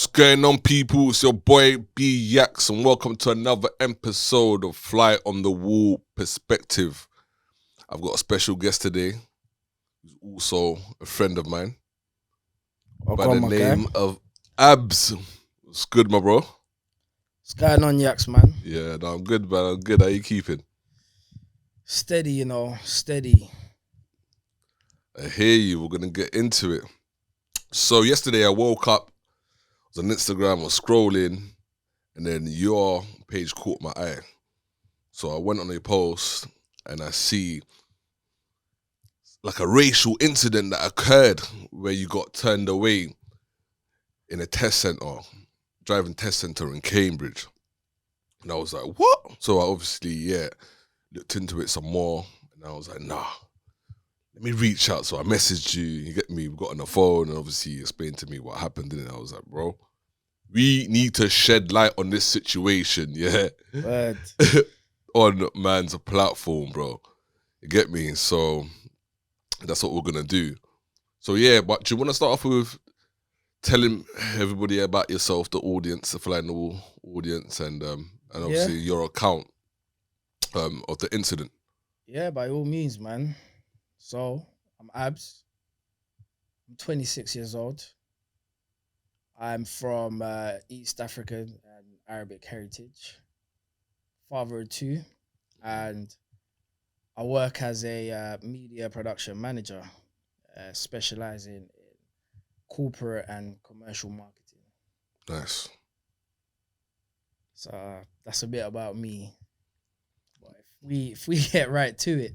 What's going on, people? It's your boy B Yaks, and welcome to another episode of Fly on the Wall Perspective. I've got a special guest today, who's also a friend of mine, by the name of Abs. What's good, my bro? What's going on, Yaks, man? Yeah, no, I'm good, man. I'm good. How you keeping? Steady, steady. I hear you. We're gonna get into it. So yesterday I woke up, I was on Instagram, I was scrolling, and then your page caught my eye. So I went on a post and I see like a racial incident that occurred where you got turned away in a test center, driving test center in Cambridge. And I was like, what? So I obviously, looked into it some more, and I was like, nah, let me reach out. So I messaged you get me, we got on the phone, and obviously you explained to me what happened, and I was like, bro, we need to shed light on this situation, yeah? Word. On man's platform, bro. You get me? So that's what we're gonna do. So yeah, but do you want to start off with telling everybody about yourself, the audience, the Fly on the Wall audience, and obviously your account of the incident? Yeah, by all means, man. So I'm Abs. I'm 26 years old. I'm from East African and Arabic heritage. Father of two, and I work as a media production manager, specializing in corporate and commercial marketing. Nice. So that's a bit about me. But if we get right to it,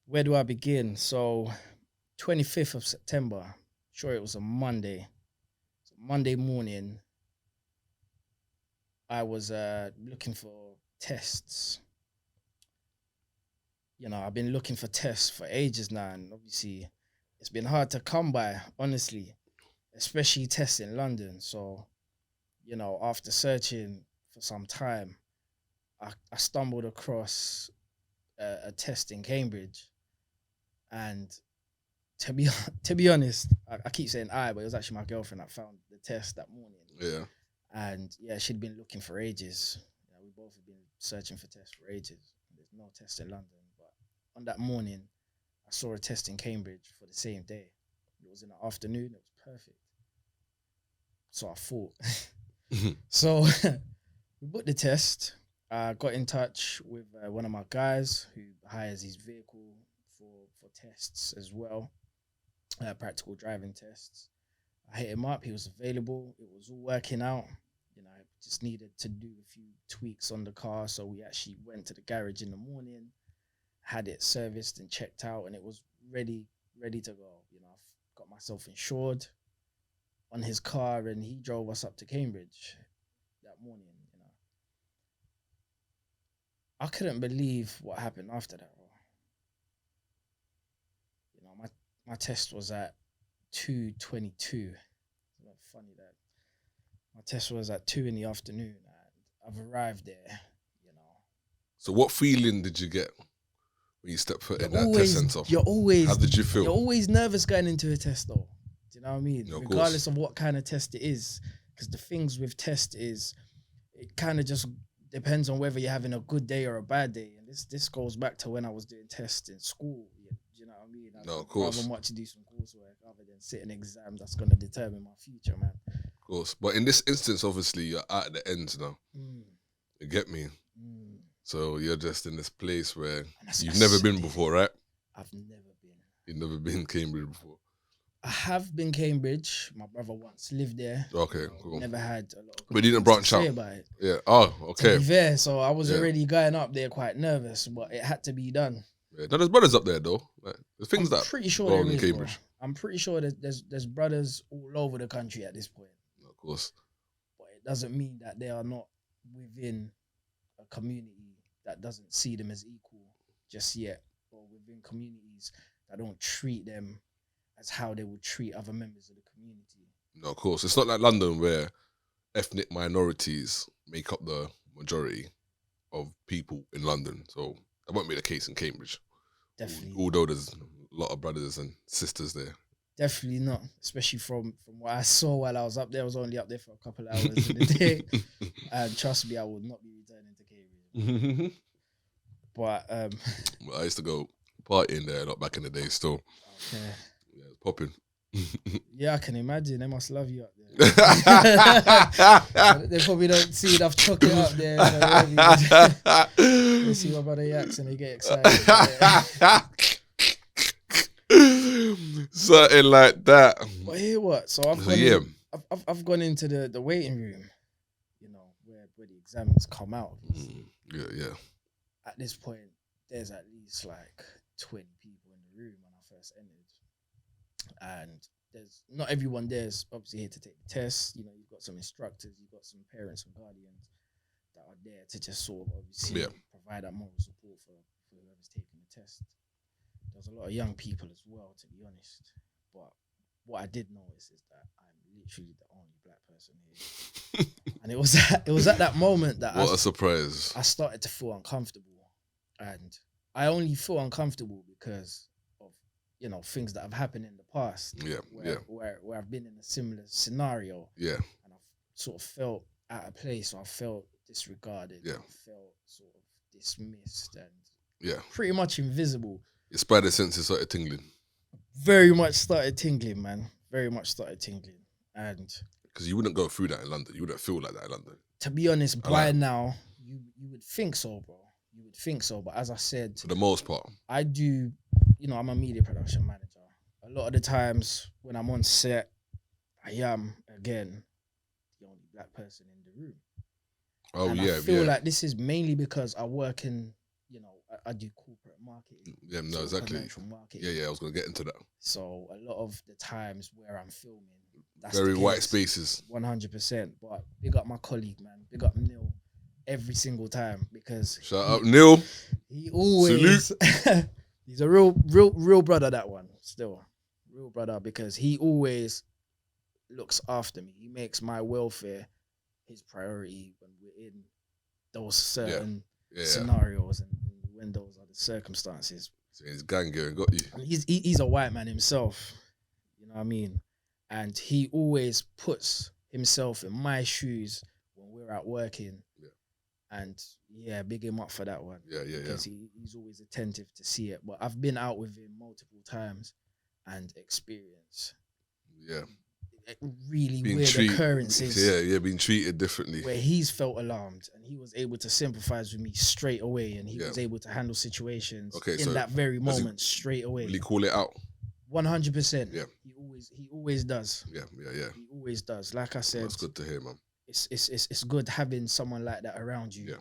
where do I begin? So 25th of September, sure it was a Monday. So Monday morning, I was looking for tests. You know, I've been looking for tests for ages now, and obviously it's been hard to come by, honestly, especially tests in London. So, you know, after searching for some time, I stumbled across a test in Cambridge. And to be honest, I keep saying but it was actually my girlfriend that found the test that morning. Yeah. And yeah, she'd been looking for ages. You know, we both have been searching for tests for ages. There's no test in London, but on that morning, I saw a test in Cambridge for the same day. It was in the afternoon. It was perfect. So I thought. So we booked the test. I got in touch with one of my guys who hires his vehicle for tests as well, practical driving tests. I hit him up. He was available. It was all working out. You know, I just needed to do a few tweaks on the car. So we actually went to the garage in the morning, had it serviced and checked out, and it was ready to go. You know, I've got myself insured on his car, and he drove us up to Cambridge that morning. You know, I couldn't believe what happened after that. You know, my test was at 2:22. It's not funny that my test was at 2 in the afternoon, and I've arrived there. You know. So what feeling did you get when you stepped foot in that test center? How did you feel? You're always nervous going into a test, though. Do you know what I mean? No, regardless of what kind of test it is, because the things with test is it kind of just depends on whether you're having a good day or a bad day. And this goes back to when I was doing tests in school. You know what I mean? No, of course. I'd rather much to do some coursework other than sit an exam that's going to determine my future, man. Of course. But in this instance, obviously, you're at the end now. You get me? So you're just in this place where you've never been before, right? I've never been. You've never been Cambridge before? I have been Cambridge. My brother once lived there. Okay, cool. Never had a lot of but you didn't branch out about it. Yeah. Oh, okay. To be fair, so I was already going up there quite nervous, but it had to be done. Yeah. Now there's brothers up there though. Like, there's things I'm that pretty sure go there on in is, Cambridge. bro. I'm pretty sure that there's brothers all over the country at this point. Of course. But it doesn't mean that they are not within a community that doesn't see them as equal just yet, or within communities that don't treat them as how they would treat other members of the community. No, of course. It's not like London where ethnic minorities make up the majority of people in London. So that won't be the case in Cambridge. Definitely. Although there's a lot of brothers and sisters there. Definitely not, especially from what I saw while I was up there. I was only up there for a couple of hours in the day, and trust me, I would not be returning to Cambridge. But Well, I used to go partying there a lot back in the day. Still, okay, yeah, it's popping. yeah, I can imagine they must love you up there. They probably don't see enough chocolate up there. They see my brother Yaks and they get excited. Something like that. But here what? So I've gone into the waiting room, you know, where the exams come out. Yeah. At this point, there's at least like 20 people in the room when I first entered, and there's not everyone there's obviously here to take the test. You know, you've got some instructors, you've got some parents and guardians that are there to just sort of obviously provide that moral support for whoever's taking the test. There's a lot of young people as well, to be honest. But what I did notice is that I'm literally the only black person here. And it was at that moment that what a surprise. I started to feel uncomfortable. And I only feel uncomfortable because of, you know, things that have happened in the past. Where I've been in a similar scenario. Yeah. And I've sort of felt out of place, or I felt disregarded. Yeah. I felt sort of dismissed and pretty much invisible. Your spider senses started tingling. Very much started tingling, man. Very much started tingling. And because you wouldn't go through that in London. You wouldn't feel like that in London. To be honest, by now, you would think so, bro. You would think so. But as I said, for the most part, I do, you know, I'm a media production manager. A lot of the times when I'm on set, I am, again, the only black person in the room. Oh, and I feel like this is mainly because I work in, you know, I do corporate marketing. Yeah, no, exactly. Marketing. Yeah, I was going to get into that. So a lot of the times where I'm filming, that's very white spaces. 100%. But big up my colleague, man. Big up Neil every single time, because shout out Neil. He always he's a real brother, that one. Still. Real brother, because he always looks after me. He makes my welfare his priority when we're in those certain scenarios and when those are the circumstances. So his gang gear got you. And he's a white man himself, you know what I mean? And he always puts himself in my shoes when we're out working. Yeah. And big him up for that one. Yeah. Because he's always attentive to see it. But I've been out with him multiple times and experienced really weird occurrences. Yeah, being treated differently. Where he's felt alarmed and he was able to sympathize with me straight away, and he was able to handle situations in that very moment straight away. Really call it out. 100%. Yeah. He always does. Yeah. He always does. Like I said, that's good to hear, man. It's good having someone like that around you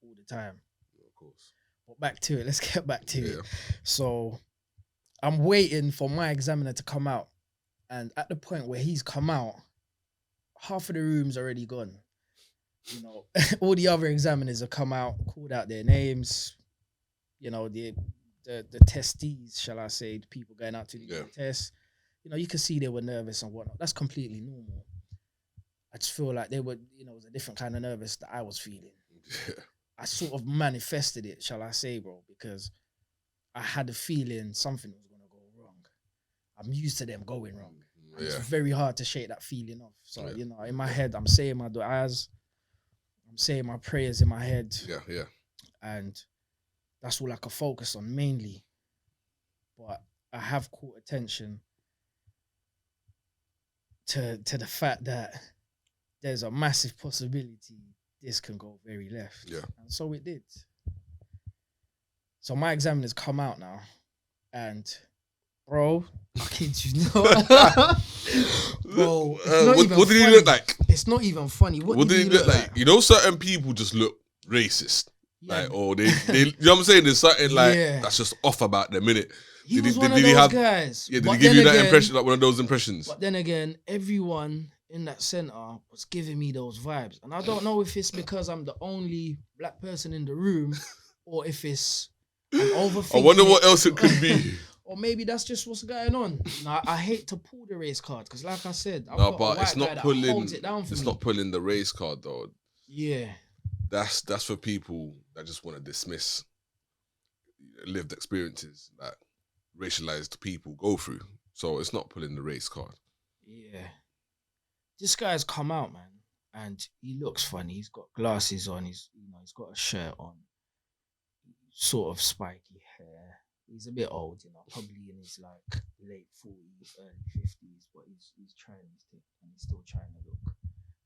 all the time. Yeah, of course. But back to it. Let's get back to it. So I'm waiting for my examiner to come out. And at the point where he's come out, half of the room's already gone. You know, all the other examiners have come out, called out their names. You know, the testees, shall I say, the people going out to the test. You know, you can see they were nervous and whatnot. That's completely normal. I just feel like they were, you know, it was a different kind of nervous that I was feeling. Yeah. I sort of manifested it, shall I say, bro, because I had a feeling something was going to go wrong. I'm used to them going wrong. And it's very hard to shake that feeling off. So, you know, in my head, I'm saying my du'as, I'm saying my prayers in my head. Yeah. And that's all I could focus on mainly. But I have caught attention to the fact that there's a massive possibility this can go very left. Yeah. And so it did. So my examiner's come out now, and bro, I kid you not. Bro, what did he look like? It's not even funny. What did he look like? You know, certain people just look racist. Yeah. Like, or they you know what I'm saying? There's something like that's just off about them, innit? He was one of those guys. Yeah, did he give you that impression, like one of those impressions? But then again, everyone in that center was giving me those vibes. And I don't know if it's because I'm the only black person in the room or if it's I'm overthinking. I wonder what else it could be. Or maybe that's just what's going on. Now, I hate to pull the race card because, like I said, I've no, got but a white it's not guy that pulling. holds it down for it's me. not pulling the race card though. Yeah, that's for people that just want to dismiss lived experiences that racialized people go through. So it's not pulling the race card. Yeah. This guy's come out, man, and he looks funny. He's got glasses on. He's got a shirt on. Sort of spiky hair. He's a bit old, probably in his like late 40s, early 50s, but he's trying his thing and he's still trying to look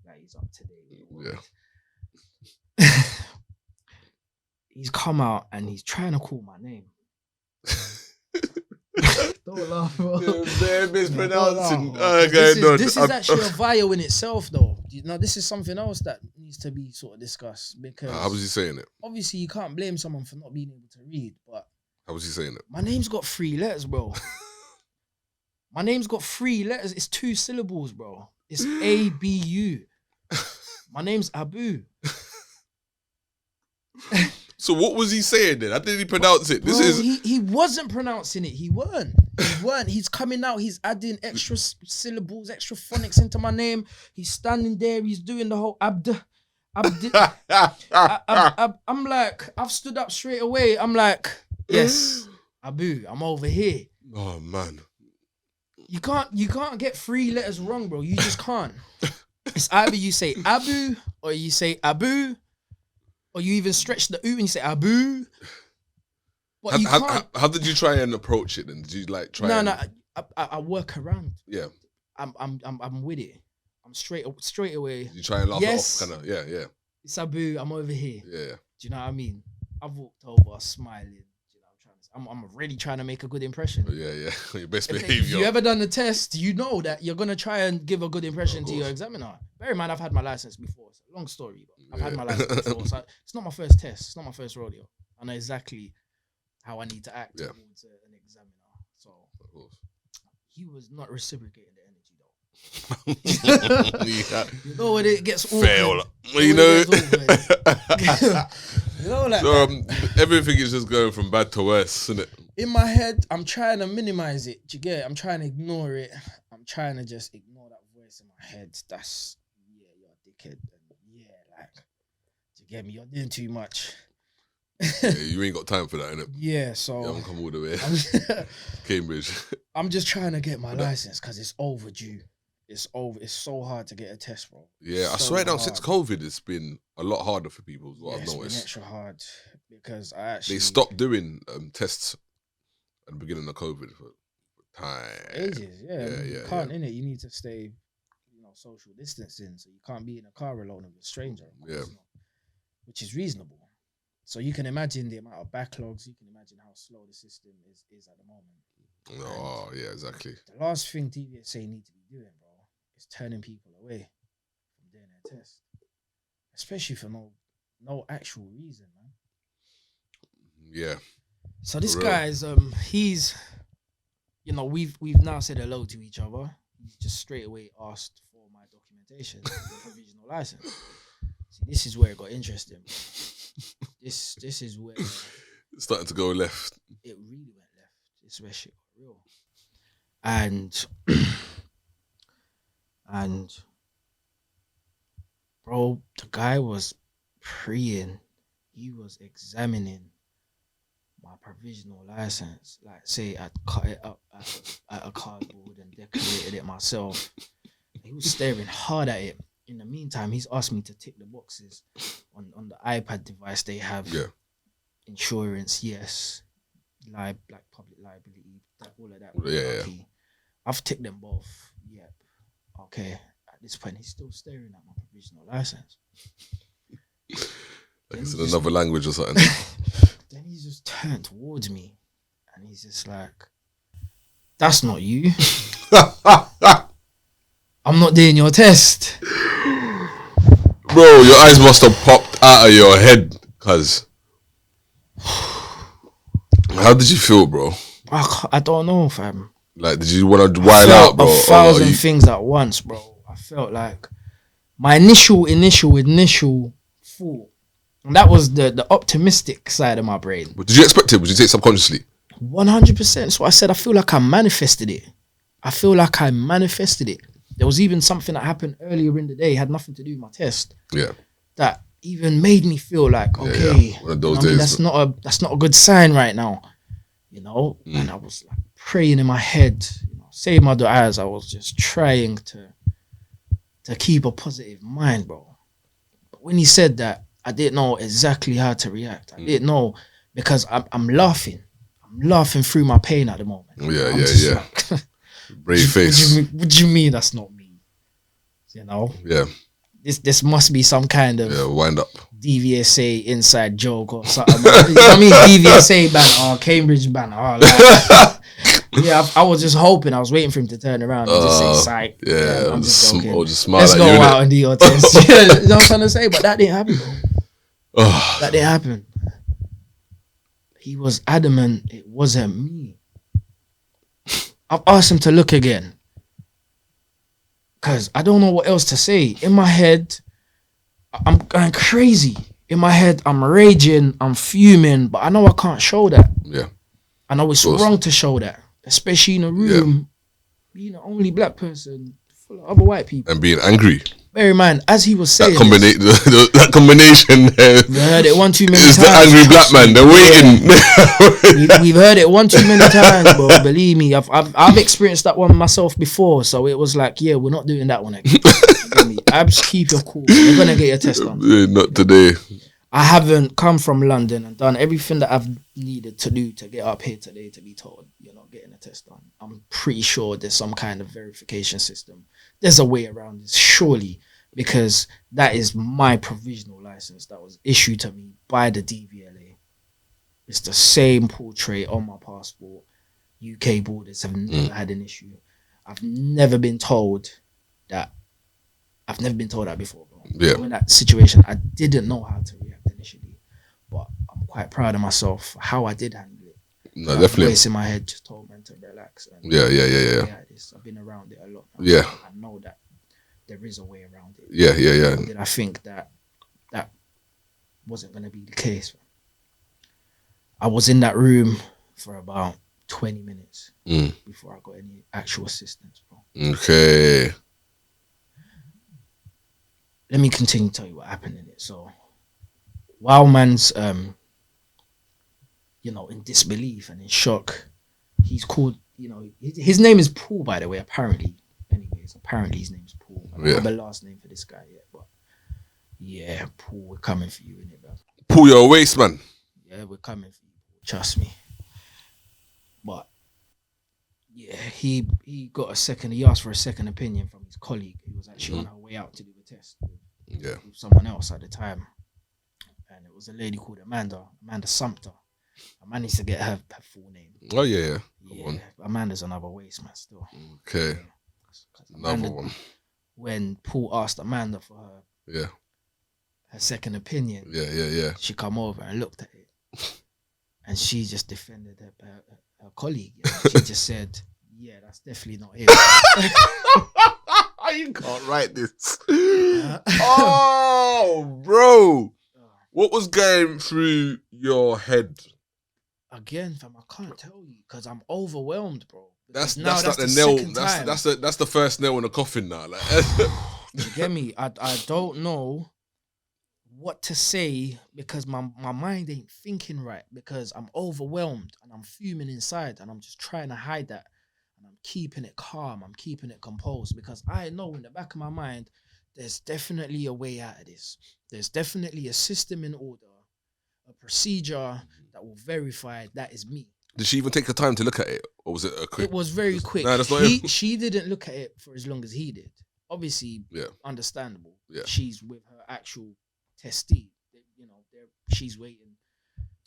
like he's up to date with the world. Yeah. He's come out and he's trying to call my name. Don't laugh, bro. They're mispronouncing. This is actually a bio in itself, though. This is something else that needs to be sort of discussed because. How was he saying it? Obviously, you can't blame someone for not being able to read, but. How was he saying it? My name's got 3 letters, bro. My name's got 3 letters. It's 2 syllables, bro. It's ABU. My name's Abu. So what was he saying then? How did he pronounce it? Bro, he wasn't pronouncing it. He weren't. He's coming out. He's adding extra syllables, extra phonics into my name. He's standing there. He's doing the whole I'm like, I've stood up straight away. I'm like, yes, Abu, I'm over here. Oh man. You can't get 3 letters wrong, bro. You just can't. It's either you say Abu or you say Abu. Or you even stretch the oo and you say Abu. But you can't. How did you try and approach it then? Did you like try? No. I work around. Yeah. I'm with it. I'm straight away. You try and laugh yes, it off, kind of. Yeah. It's Abu. I'm over here. Yeah. Do you know what I mean? I've walked over smiling. I'm really trying to make a good impression. Yeah. Your best behavior. If you ever done the test, you know that you're gonna try and give a good impression to your examiner. Bear in mind, I've had my license before. It's a long story, but I've had my license before. So it's not my first test. It's not my first rodeo. I know exactly how I need to act towards an examiner. So he was not reciprocating the energy though. You know when it gets awkward. Fail. So everything is just going from bad to worse, isn't it? In my head, I'm trying to minimize it. Do you get it? I'm trying to ignore it. I'm trying to just ignore that voice in my head. That's, you're a dickhead. And do you get me? You're doing too much. You ain't got time for that, innit? Yeah, so. You haven't come all the way. Cambridge. I'm just trying to get my license because it's overdue. It's over. It's so hard to get a test, bro. Yeah, I swear now, since COVID, it's been a lot harder for people. Is what I've noticed. It's been extra hard because they stopped doing tests at the beginning of COVID for time. Ages, yeah. You can't in it. You need to stay, social distancing, so you can't be in a car alone with a stranger. Yeah, which is reasonable. So you can imagine the amount of backlogs. You can imagine how slow the system is at the moment. Oh, yeah, exactly. The last thing DVSA need to be doing, bro, is turning people away from doing their test, especially for no actual reason, man. Yeah. So this guy's he's, we've now said hello to each other. He's just straight away asked for my documentation, the provisional license. See, this is where it got interesting. This is where it's starting to go left. It really went left. It's where shit got real. And bro, the guy was preying. He was examining my provisional license. Like, say I'd cut it up at a cardboard and decorated it myself. He was staring hard at it. In the meantime, he's asked me to tick the boxes on the iPad device they have. Yeah. Insurance, yes. Like public liability, all of that. Yeah. I've ticked them both. Yep. Okay. At this point, he's still staring at my provisional license. Like it's in another language or something. Then he just turned towards me and he's just like, "That's not you. I'm not doing your test." Bro, your eyes must have popped out of your head, cuz. How did you feel, bro? I don't know, fam. Like, did you want to wild out, bro? A thousand things at once, bro. I felt like my initial thought, and that was the optimistic side of my brain. But did you expect it? Would you say it subconsciously? 100%. So I said, I feel like I manifested it. There was even something that happened earlier in the day, had nothing to do with my test. Yeah. That even made me feel like, okay, one of those days, that's not a good sign right now. And I was like praying in my head, Save my du'as, I was just trying to keep a positive mind, bro. But when he said that, I didn't know exactly how to react. I didn't know because I'm laughing. I'm laughing through my pain at the moment. Yeah. Like, Brave face. what do you mean that's not me? You know? Yeah. This must be some kind of Wind up. DVSA inside joke or something. You know what I mean? DVSA ban or Cambridge ban. Like, yeah, I was just hoping. I was waiting for him to turn around and just say, "Psych." Yeah, I'm just joking. or just smile. Let's at go you, out and do your test. You know what I'm trying to say? But that didn't happen, bro. That didn't happen. He was adamant it wasn't me. I've asked him to look again. Because I don't know what else to say. In my head, I'm going crazy. In my head, I'm raging, I'm fuming, but I know I can't show that. Yeah. I know it's wrong to show that. Especially in a room, being the only black person full of other white people. And being angry. Bear in mind, as he was saying that combination we heard it one too many is times. the angry black man. They're waiting. We've heard it one too many times, bro. Believe me, I've experienced that one myself before, so it was like, yeah, we're not doing that one again. Abs, keep your cool. You're gonna get your test done. Not today. I haven't come from London and done everything that I've needed to do to get up here today to be told you're not getting a test done. I'm pretty sure there's some kind of verification system. There's a way around this, surely, because that is my provisional license that was issued to me by the DVLA. It's the same portrait on my passport. UK borders have never had an issue. I've never been told that before, bro. Yeah. So in that situation, I didn't know how to react initially, but I'm quite proud of myself for how I did handle it. No, definitely. The voice in my head just told me to relax. And Yeah. I've been around it a lot now. Yeah. I know that there is a way around it. Yeah. Did I think that wasn't going to be the case? I was in that room for about 20 minutes before I got any actual assistance, bro. Okay. Let me continue to tell you what happened in it. So, while man's, in disbelief and in shock, he's called, his name is Paul, by the way, apparently. Anyways, apparently his name is Paul. I don't have a last name for this guy yet, but yeah, Paul, we're coming for you, innit, bro? Pull your waist, man. Yeah, we're coming for you. Trust me. But yeah, he got he asked for a second opinion from his colleague who was actually on her way out to do a test with someone else at the time. And it was a lady called Amanda Sumter. I managed to get her full name. Oh, yeah. Yeah, Amanda's another waste, man, still. Okay. Amanda, Another one. When Paul asked Amanda for her second opinion, she come over and looked at it. And she just defended her colleague. She just said, yeah, that's definitely not him. You can't write this. Oh, bro. What was going through your head? Again, fam, I can't tell you because I'm overwhelmed, bro. That's like the nail. That's the first nail in the coffin now. Like. You get me? I don't know what to say because my mind ain't thinking right because I'm overwhelmed and I'm fuming inside and I'm just trying to hide that and I'm keeping it calm, I'm keeping it composed because I know in the back of my mind there's definitely a way out of this. There's definitely a system in order, a procedure that will verify that is me. Did she even take the time to look at it, or was it a quick? It was very quick. No, that's not she didn't look at it for as long as he did. Obviously, understandable. Yeah. She's with her actual testee. She's waiting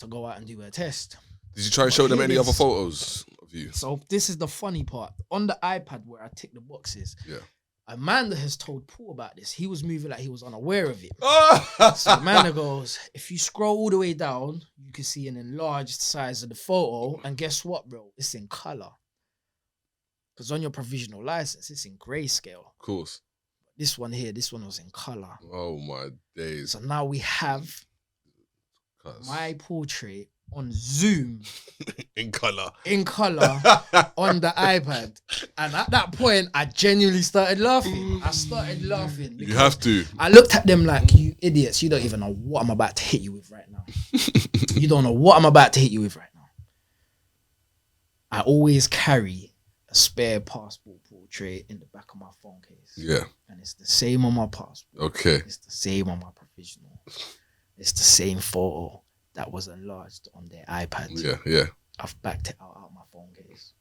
to go out and do her test. Did you try and show them any other photos of you? So this is the funny part. On the iPad where I tick the boxes, Amanda has told Paul about this. He was moving like he was unaware of it. So Amanda goes, if you scroll all the way down, you can see an enlarged size of the photo. And guess what, bro? It's in color. Because on your provisional license, it's in grayscale. Of course. This one was in color. Oh my days. So now we have my portrait on Zoom. In color. On the iPad. And at that point, I genuinely started laughing. You have to. I looked at them like, you idiots, you don't even know what I'm about to hit you with right now. You don't know what I'm about to hit you with right now. I always carry a spare passport portrait in the back of my phone case. Yeah. And it's the same on my passport. Okay. It's the same on my provisional. It's the same photo that was enlarged on their iPad. Yeah, yeah. I've backed it out my phone case.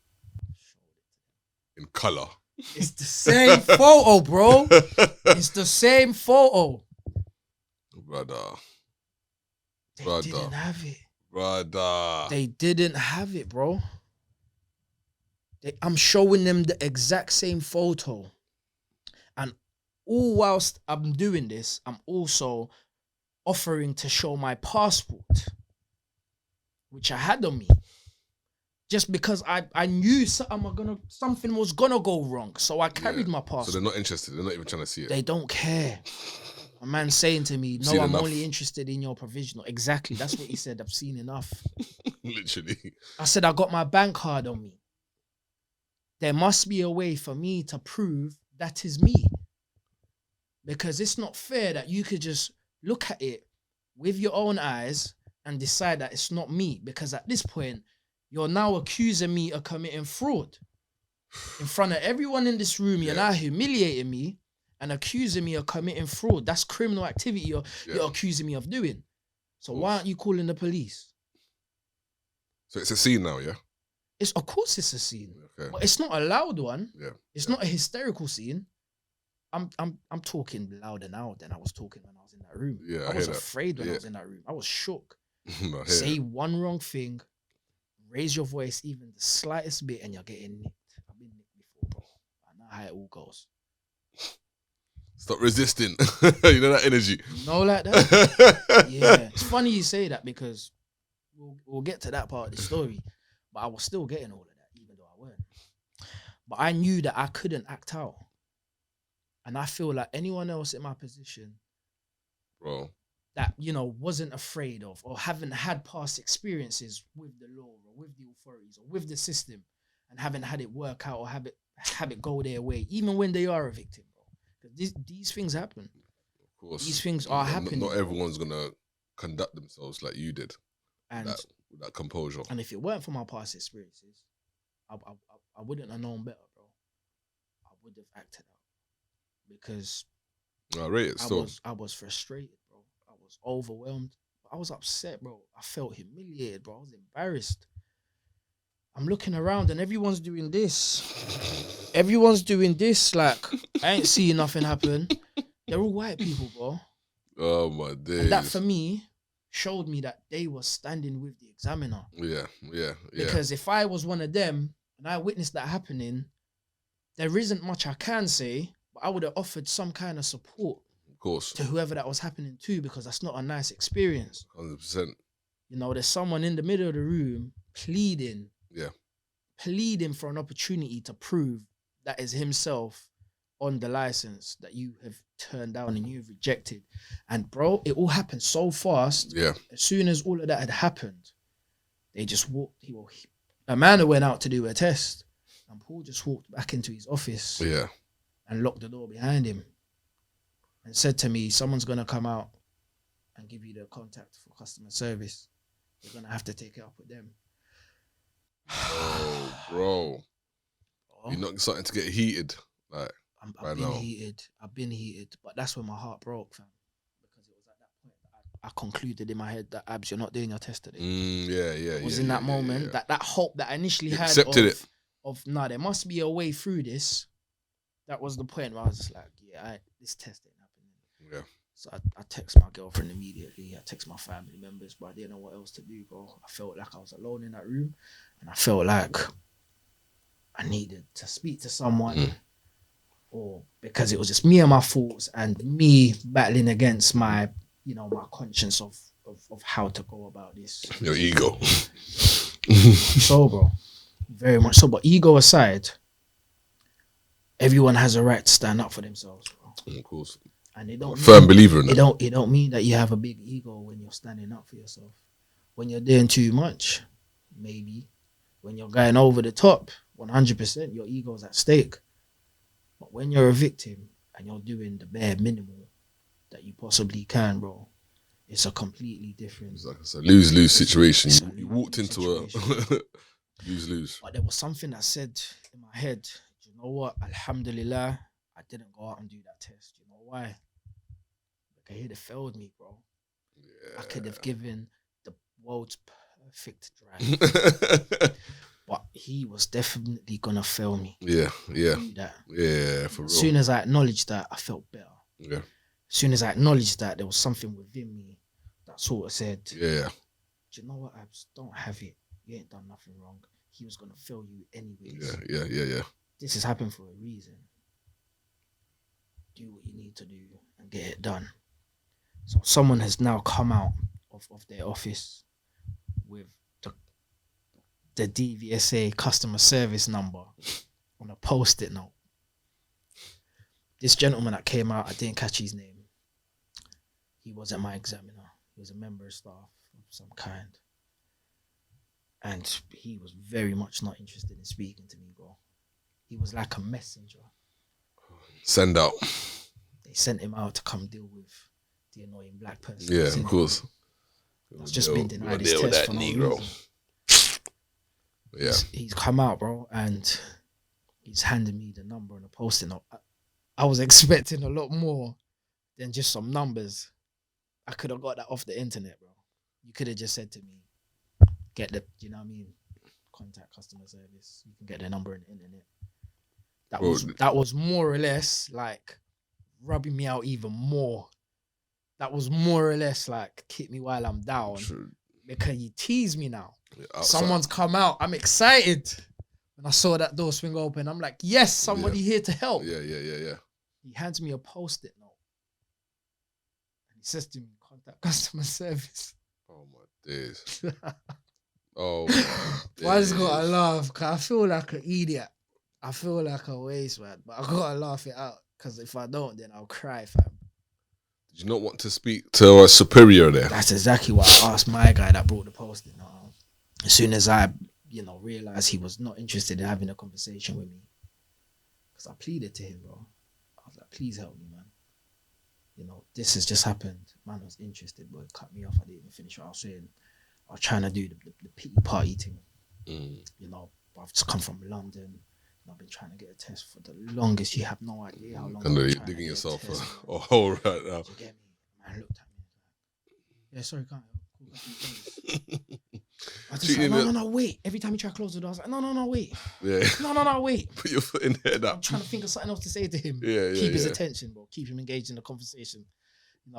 In colour. It's the same photo, bro. It's the same photo. Brother. They Brother. didn't have it. Brother. They didn't have it, bro. I'm showing them the exact same photo. And all whilst I'm doing this, I'm also offering to show my passport, which I had on me. Just because I knew something was gonna go wrong. So I carried my passport. So they're not interested. They're not even trying to see it. They don't care. A man saying to me, no, I'm only interested in your provisional. Exactly. That's what he said. I've seen enough. Literally. I said, I got my bank card on me. There must be a way for me to prove that is me. Because it's not fair that you could just look at it with your own eyes and decide that it's not me. Because at this point, you're now accusing me of committing fraud. In front of everyone in this room, you're now humiliating me and accusing me of committing fraud. That's criminal activity you're accusing me of doing. So why aren't you calling the police? So it's a scene now, yeah? Of course it's a scene. Okay. But it's not a loud one. Yeah. It's not a hysterical scene. I'm talking louder now than I was talking when I was in that room. Yeah, I was afraid when I was in that room. I was shook. Say one wrong thing, raise your voice even the slightest bit, and you're getting nicked. I've been nicked before, bro. I know how it all goes. Stop resisting. You know that energy. No, like that. Yeah, it's funny you say that because we'll get to that part of the story. But I was still getting all of that, even though I weren't. But I knew that I couldn't act out. And I feel like anyone else in my position, bro, that, you know, wasn't afraid of or haven't had past experiences with the law or with the authorities or with the system and haven't had it work out or have it go their way, even when they are a victim, bro. Because these things happen. Of course. These things are happening. Not everyone's going to conduct themselves like you did. And that composure. And if it weren't for my past experiences, I wouldn't have known better, bro. I would have acted out. Because I was frustrated, bro. I was overwhelmed. I was upset, bro. I felt humiliated, bro. I was embarrassed. I'm looking around and everyone's doing this. Everyone's doing this. Like, I ain't seeing nothing happen. They're all white people, bro. Oh, my days. And that, for me, showed me that they were standing with the examiner. Yeah. Because if I was one of them and I witnessed that happening, there isn't much I can say, but I would have offered some kind of support, of course, to whoever that was happening to, because that's not a nice experience. 100%. You know, there's someone in the middle of the room pleading for an opportunity to prove that is himself on the license that you have turned down and you've rejected. And bro, it all happened so fast. Yeah. As soon as all of that had happened, they just walked. Amanda went out to do a test, and Paul just walked back into his office. Yeah. And locked the door behind him and said to me, someone's going to come out and give you the contact for customer service. You're going to have to take it up with them. Oh, bro. You're not starting to get heated. Like, I've been heated. But that's when my heart broke, fam. Because it was at that point that I concluded in my head that, Abs, you're not doing your test today. It was in that moment that hope that I initially had there must be a way through this. That was the point where I was just like, this test ain't happening. Yeah. So I text my girlfriend immediately. I text my family members, but I didn't know what else to do, bro. I felt like I was alone in that room, and I felt like I needed to speak to someone, or because it was just me and my thoughts and me battling against my, my conscience of how to go about this. Your ego. So, bro, very much so. But ego aside, everyone has a right to stand up for themselves, bro. Of course. And it don't firm believer in that. It don't mean that you have a big ego when you're standing up for yourself. When you're doing too much, maybe. When you're going over the top, 100%, your ego's at stake. But when you're a victim and you're doing the bare minimum that you possibly can, bro, it's a completely different. It's a lose-lose situation. You walked into Lose. But there was something that said in my head, you know what? Alhamdulillah, I didn't go out and do that test. You know why? Like, he'd have failed me, bro. Yeah. I could have given the world's perfect drive. But he was definitely gonna fail me. Yeah. I knew that. Yeah, for real. As soon as I acknowledged that, I felt better. Yeah. As soon as I acknowledged that, there was something within me that sort of said, Yeah. do you know what, Abs? Don't have it. You ain't done nothing wrong. He was gonna fail you anyways. Yeah. This has happened for a reason. Do what you need to do and get it done. So someone has now come out of their office with the DVSA customer service number on a post-it note. This gentleman that came out, I didn't catch his name. He wasn't my examiner. He was a member of staff of some kind. And he was very much not interested in speaking to me, bro. He was like a messenger. Send out. They sent him out to come deal with the annoying black person. Yeah, of course. That's just been denied his test for no reason. Yeah. He's come out, bro, and he's handed me the number on a post-it note. I was expecting a lot more than just some numbers. I could have got that off the internet, bro. You could have just said to me, get the, you know what I mean? Contact customer service. You can get their number on the internet. That was more or less like rubbing me out even more. That was more or less like keep me while I'm down. True. Because you tease me now. Yeah, Someone's come out. I'm excited. When I saw that door swing open, I'm like, yes, somebody here to help. Yeah. He hands me a post-it note. And he says to me, contact customer service. Oh my days. Oh my days. I just gotta laugh because I feel like an idiot. I feel like a waste, man. But I gotta laugh it out because if I don't, then I'll cry, fam. Did you not want to speak to a superior there? That's exactly what I asked my guy that brought the post-it note. As soon as I, realized he was not interested in having a conversation with me, because I pleaded to him, bro. I was like, please help me, man. This has just happened. Man was interested, but it cut me off. I didn't even finish what I was saying. I was trying to do the pity party thing. I've just come from London. I've been trying to get a test for the longest. You have no idea how long. And I've you're been trying digging to yourself get a test, a hole right now. Do you get me? Man looked at me like, yeah, sorry, can't I was just like, no, wait. Every time you try to close the door, I was like, no, wait. Yeah. No, wait. Put your foot in there. I'm trying to think of something else to say to him. Keep his attention, bro. Keep him engaged in the conversation.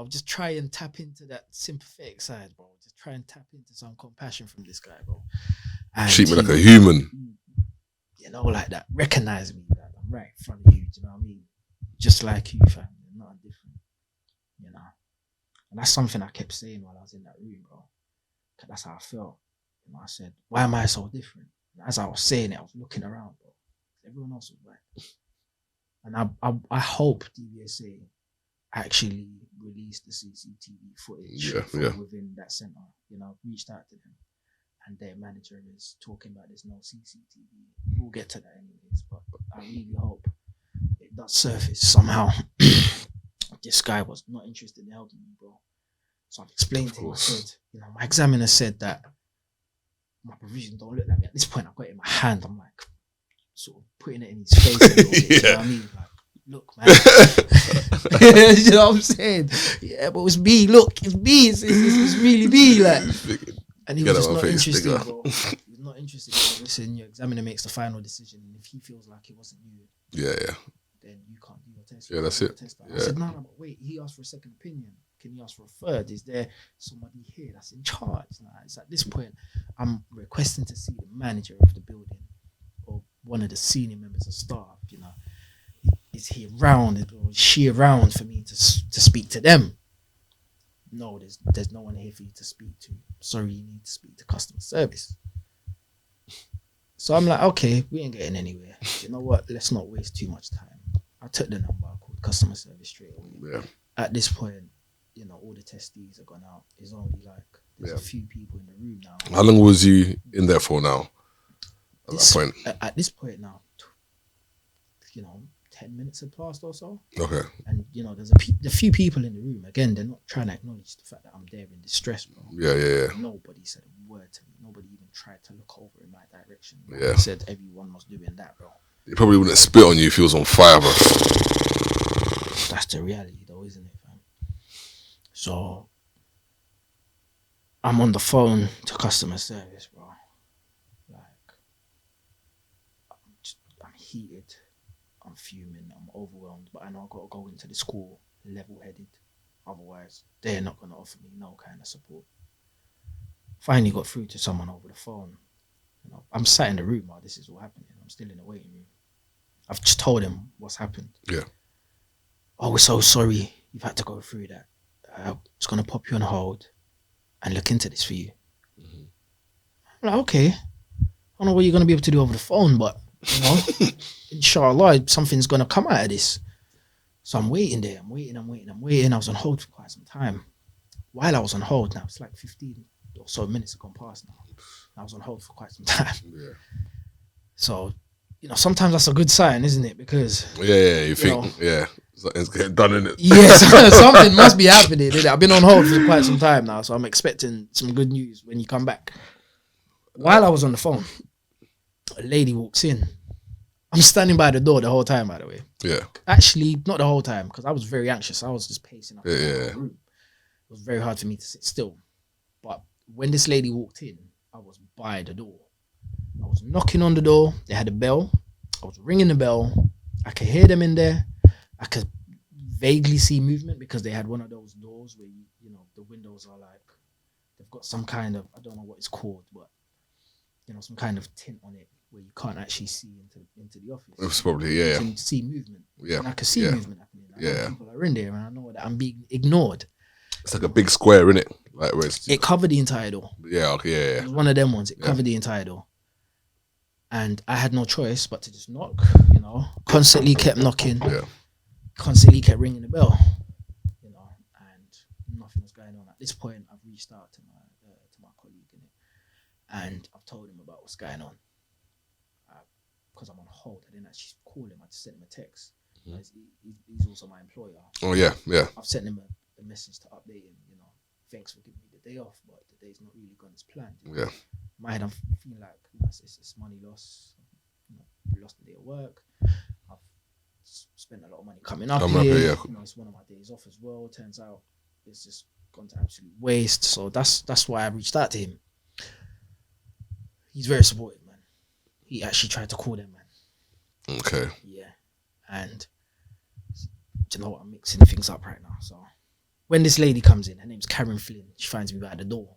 Just try and tap into that sympathetic side, bro. Just try and tap into some compassion from this guy, bro. And treat me like a human. Like that. Recognize me, like I'm right in front of you. Do you know what I mean? Just like you, fam. Not different. And that's something I kept saying while I was in that room, bro. Cause that's how I felt. I said, why am I so different? And as I was saying it, I was looking around, bro. Everyone else was right. And I hope DVSA actually released the CCTV footage within that center. Reached out to them. And their manager is talking about there's no CCTV. We'll get to that anyways, but I really hope it does surface somehow. This guy was not interested in helping me, bro. So I've explained to him, I said, my examiner said that my provision don't look like me. At this point, I've got it in my hand. I'm like, sort of putting it in his face a little bit. You know what I mean? Like, look, man. You know what I'm saying? Yeah, but it's me. Look, it's me. It's really me. Like, and he was just not interested, bro. He was not interested. Bro. Listen, your examiner makes the final decision, and if he feels like it wasn't you, then you can't do your test. Yeah, that's it. I said, no, but wait. He asked for a second opinion. Can he ask for a third? Is there somebody here that's in charge? It's at this point, I'm requesting to see the manager of the building or one of the senior members of staff. Is he around or is she around for me to speak to them? No, there's no one here for you to speak to. Sorry, you need to speak to customer service. So I'm like, okay, we ain't getting anywhere. You know what? Let's not waste too much time. I took the number, I called customer service straight away. Yeah. At this point, all the testes are gone out. It's only like there's a few people in the room now. How long was you in there for now? At that point? At this point now, 10 minutes had passed or so. Okay. And, you know, there's a few people in the room. Again, they're not trying to acknowledge the fact that I'm there in distress, bro. Yeah. Nobody said a word to me. Nobody even tried to look over in my direction. Yeah. They said everyone was doing that, bro. He probably wouldn't spit on you if he was on fire, bro. That's the reality, though, isn't it, fam? So I'm on the phone to customer service, bro. Like, I'm heated. I'm fuming. I'm overwhelmed. But I know I've got to go into the school level-headed. Otherwise, they're not going to offer me no kind of support. Finally got through to someone over the phone. You know, I'm sat in the room while this is all happening. I'm still in the waiting room. I've just told him what's happened. Yeah. Oh, we're so sorry you've had to go through that. I'm just going to pop you on hold and look into this for you. Mm-hmm. I'm like, okay. I don't know what you're going to be able to do over the phone, but, you know, inshallah, something's going to come out of this. So I'm waiting there. I'm waiting. I was on hold for quite some time. While I was on hold now, it's like 15 or so minutes have gone past now. I was on hold for quite some time. Yeah. So, you know, sometimes that's a good sign, isn't it? Because you think, something's getting done, in it. Yes, something must be happening. Innit? I've been on hold for quite some time now, so I'm expecting some good news when you come back. While I was on the phone, a lady walks in. I'm standing by the door the whole time, by the way. Yeah. Actually, not the whole time, because I was very anxious. I was just pacing up the room. It was very hard for me to sit still. But when this lady walked in, I was by the door. I was knocking on the door. They had a bell. I was ringing the bell. I could hear them in there. I could vaguely see movement because they had one of those doors where, you know, the windows are like, they've got some kind of, I don't know what it's called, but, you know, some kind of tint on it where you can't actually see into the office. It was probably, yeah. You can see movement. Yeah. And I could see movement happening. People are in there and I know that I'm being ignored. It's like a big square, innit? Like where it covered the entire door. Yeah, okay, yeah. It was one of them ones. It covered the entire door. And I had no choice but to just knock, you know. Constantly kept knocking. Yeah. Constantly kept ringing the bell, you know, and nothing was going on. At this point, I've reached out to my colleague, and I've told him about what's going on. Because I'm on hold, I didn't actually call him. I just sent him a text. Mm-hmm. He's also my employer. Oh yeah. I've sent him a message to update him. You know, thanks for giving me the day off, but the day's not really gone as planned. Yeah. In my head, I'm feeling like, you know, it's money loss. You know, we lost a day of work. I've spent a lot of money coming up here. You know, it's one of my days off as well. Turns out it's just gone to absolute waste. So that's why I reached out to him. He's very supportive, man. He actually tried to call them, man. Okay. Yeah. And do you know what? I'm mixing things up right now. So when this lady comes in, her name's Karen Flynn. She finds me by the door,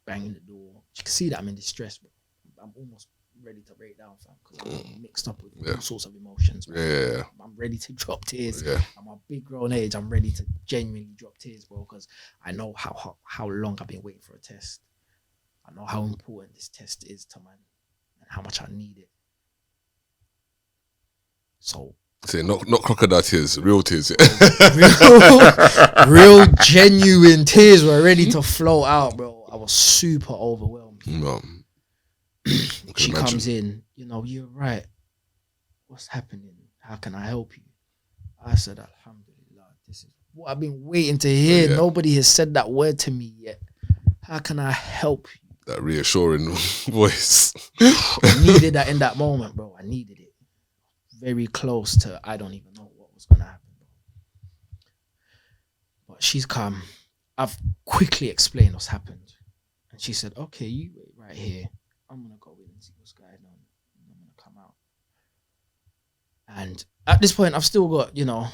banging the door. She can see that I'm in distress, but I'm almost ready to break down, fam, because I'm mixed up with all sorts of emotions. Yeah. I'm ready to drop tears. Yeah. I'm a big grown age. I'm ready to genuinely drop tears, bro, because I know how long I've been waiting for a test. I know how important this test is to man and how much I need it. So, see, not crocodile tears, real tears. real genuine tears were ready to flow out, bro. I was super overwhelmed. No. She comes in, you know, you're right. What's happening? How can I help you? I said, Alhamdulillah, this is what I've been waiting to hear. Yeah. Nobody has said that word to me yet. How can I help you? That reassuring voice. I needed that in that moment, bro. I needed it. Very close to, I don't even know what was going to happen. But she's come. I've quickly explained what's happened. And she said, okay, you wait right here. I'm going to go in and see what's going on. And I'm going to come out. And at this point, I've still got, you know,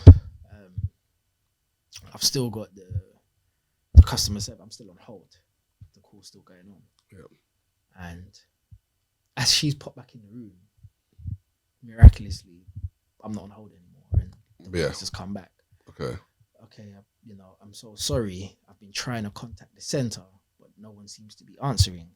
I've still got the customer service. I'm still on hold. The call's still going on. Yep. And as she's popped back in the room, miraculously, I'm not on hold anymore. And the voice has come back. Okay, you know, I'm so sorry. I've been trying to contact the center, but no one seems to be answering.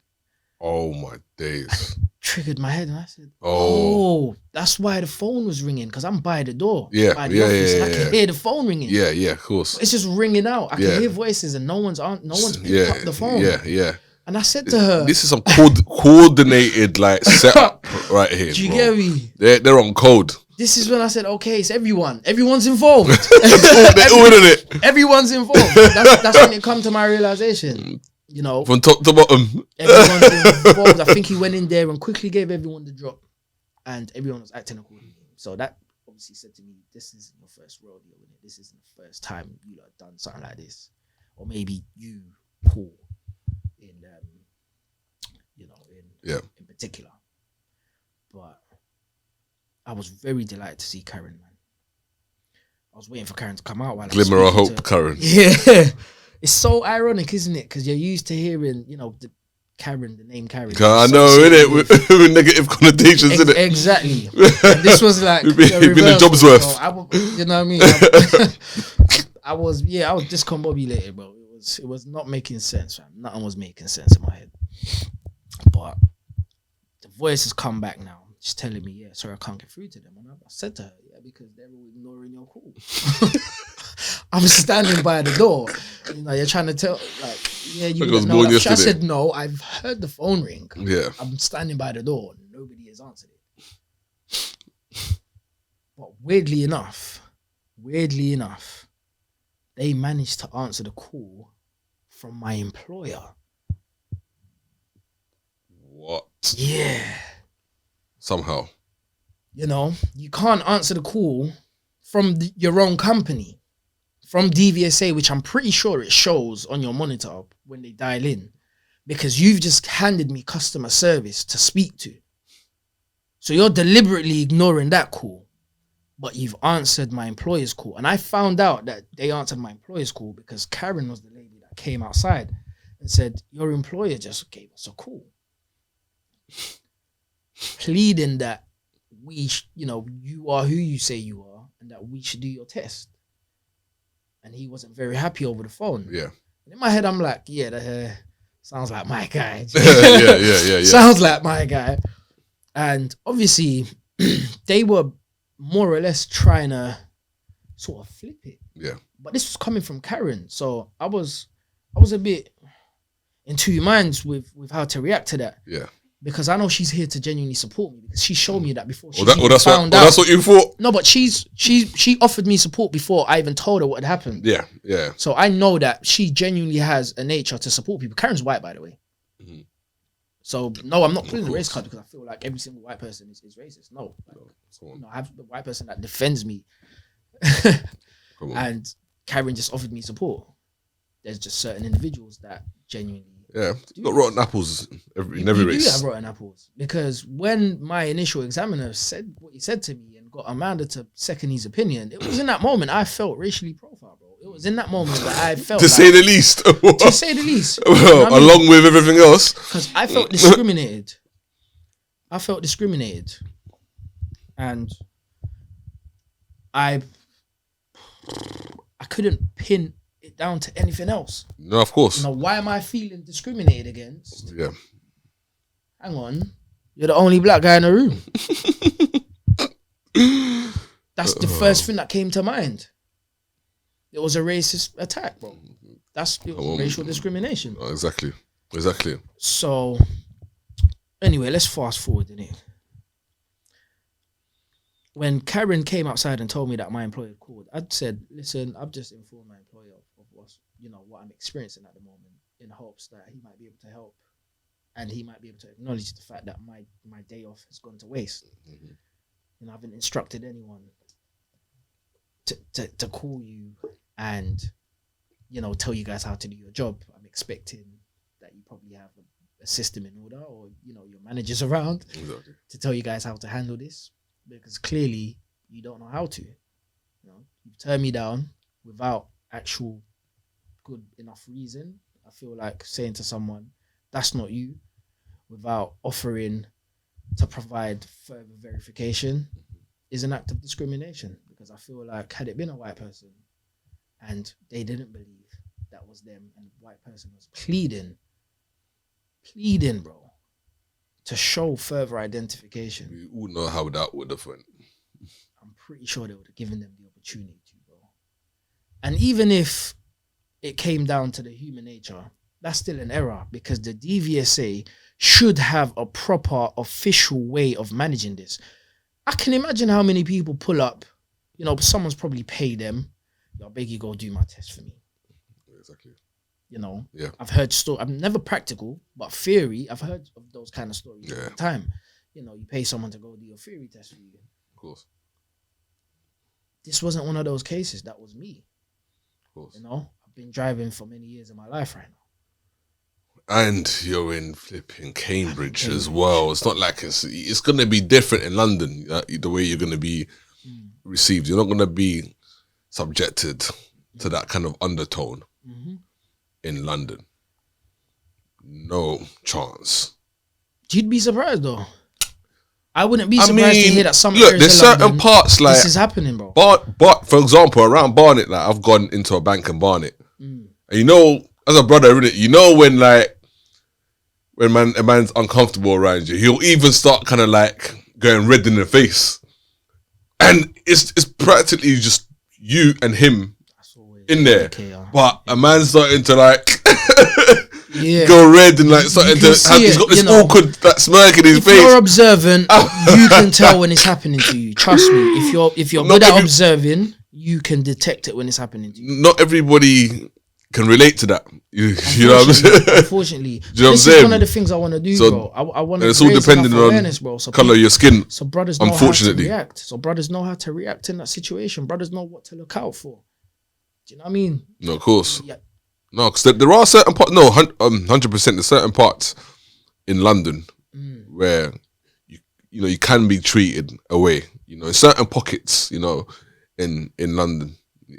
Oh my days. Triggered my head and I said, oh, that's why the phone was ringing, because I'm by the door. By the office, and I can hear the phone ringing. Yeah, of course. But it's just ringing out. I can hear voices and no one's picked up the phone. Yeah. And I said to her, this is some coordinated like setup right here. Do you get me? They're on code. this is when I said, okay, it's everyone. Everyone's involved. They're all in it. Everyone's involved. That's when it come to my realization. You know, from top to bottom. Everyone's involved. I think he went in there and quickly gave everyone the drop, and everyone was acting accordingly. So that obviously said to me, "This isn't your first rodeo, innit? This isn't the first time you have done something like this, or maybe you, Paul, in in particular." But I was very delighted to see Karen, man. I was waiting for Karen to come out. While Glimmer of hope, Karen. Yeah. It's so ironic, isn't it? Because you're used to hearing, the name Karen. I know, innit? With negative connotations, innit? Exactly. And this was like you've been a job's worth. You know what I mean? I was discombobulated, bro. It was not making sense, man. Nothing was making sense in my head. But the voice has come back now. She's telling me, yeah, sorry, I can't get through to them. And I said to her, yeah, because they're all ignoring your call. I'm standing by the door. You're trying to tell, you know. I said, no, I've heard the phone ring. Yeah. I'm standing by the door. Nobody has answered it. But weirdly enough, they managed to answer the call from my employer. What? Yeah. Somehow. You can't answer the call from your own company, from DVSA, which I'm pretty sure it shows on your monitor when they dial in, because you've just handed me customer service to speak to. So you're deliberately ignoring that call, but you've answered my employer's call. And I found out that they answered my employer's call because Karen was the lady that came outside and said, your employer just gave us a call, pleading that you are who you say you are and that we should do your test. And he wasn't very happy over the phone. Yeah. And in my head, I'm like, yeah, that sounds like my guy. yeah. Sounds like my guy. And obviously, they were more or less trying to sort of flip it. Yeah. But this was coming from Karen. So I was a bit in two minds with how to react to that. Yeah. Because I know she's here to genuinely support me, because she showed me that before. That's what you thought? No, but she offered me support before I even told her what had happened. Yeah. So I know that she genuinely has a nature to support people. Karen's white, by the way. Mm-hmm. So no, I'm not putting the race card because I feel like every single white person is racist. No, I have the white person that defends me. And Karen just offered me support. There's just certain individuals that genuinely... Yeah, you've got rotten apples in every race. You do have rotten apples, because when my initial examiner said what he said to me and got Amanda to second his opinion, it was in that moment I felt racially profiled, bro. It was in that moment that I felt to say the least. To say the least. Well, along with everything else. Because I felt discriminated. And I couldn't pin it down to anything else. No, of course. Why am I feeling discriminated against? Yeah. Hang on. You're the only black guy in the room. That's the first thing that came to mind. It was a racist attack, bro. It was racial discrimination. Oh, exactly. So, anyway, let's fast forward, innit? When Karen came outside and told me that my employer had called, I'd said, listen, I've just informed my employer of what I'm experiencing at the moment, in hopes that he might be able to help and he might be able to acknowledge the fact that my day off has gone to waste. Mm-hmm. I haven't instructed anyone to call you and, tell you guys how to do your job. I'm expecting that you probably have a system in order, or, your managers around to tell you guys how to handle this. Because clearly you don't know how to. You've turned me down without actual good enough reason. I feel like saying to someone, that's not you, without offering to provide further verification, is an act of discrimination. Because I feel like had it been a white person and they didn't believe that was them, and the white person was pleading, bro, to show further identification. We all know how that would have went. I'm pretty sure they would have given them the opportunity to, bro. And even if it came down to the human nature, that's still an error, because the DVSA should have a proper official way of managing this. I can imagine how many people pull up. You know, someone's probably paid them. I beg you, go do my test for me. Exactly. You know, Yeah. I've heard stories. I'm never practical, but theory. I've heard of those kind of stories all the time. You know, you pay someone to go do your theory test for you. Of course. This wasn't one of those cases. That was me. Of course. You know, I've been driving for many years of my life right now. And you're in flipping Cambridge as well. It's not like it's going to be different in London, the way you're going to be received. You're not going to be subjected to that kind of undertone in London. No chance. You'd be surprised though. I wouldn't be surprised to hear that some areas there's of certain London, parts like this is happening, bro. But for example, around Barnet, like I've gone into a bank in Barnet, and you know, as a brother, innit, you know when a man's uncomfortable around you, he'll even start kind of like going red in the face, and it's practically just you and him in there. But a man's starting to like go red and like starting to have, he's got this awkward like smirk in his face. If you're observant, you can tell when it's happening to you. Trust me. If you're good at observing, you can detect it when it's happening to you. Not everybody can relate to that. You know what I'm saying? Unfortunately, this is one of the things I want to do, bro. I want to. It's all dependent on bro. So color of your skin. So brothers know how to react. So brothers know how to react in that situation. Brothers know what to look out for. Do you know what I mean? No, of course. Yeah. No, because there are certain parts. No, 100%. There's certain parts in London where you know you can be treated away. You know, in certain pockets. You know, in London.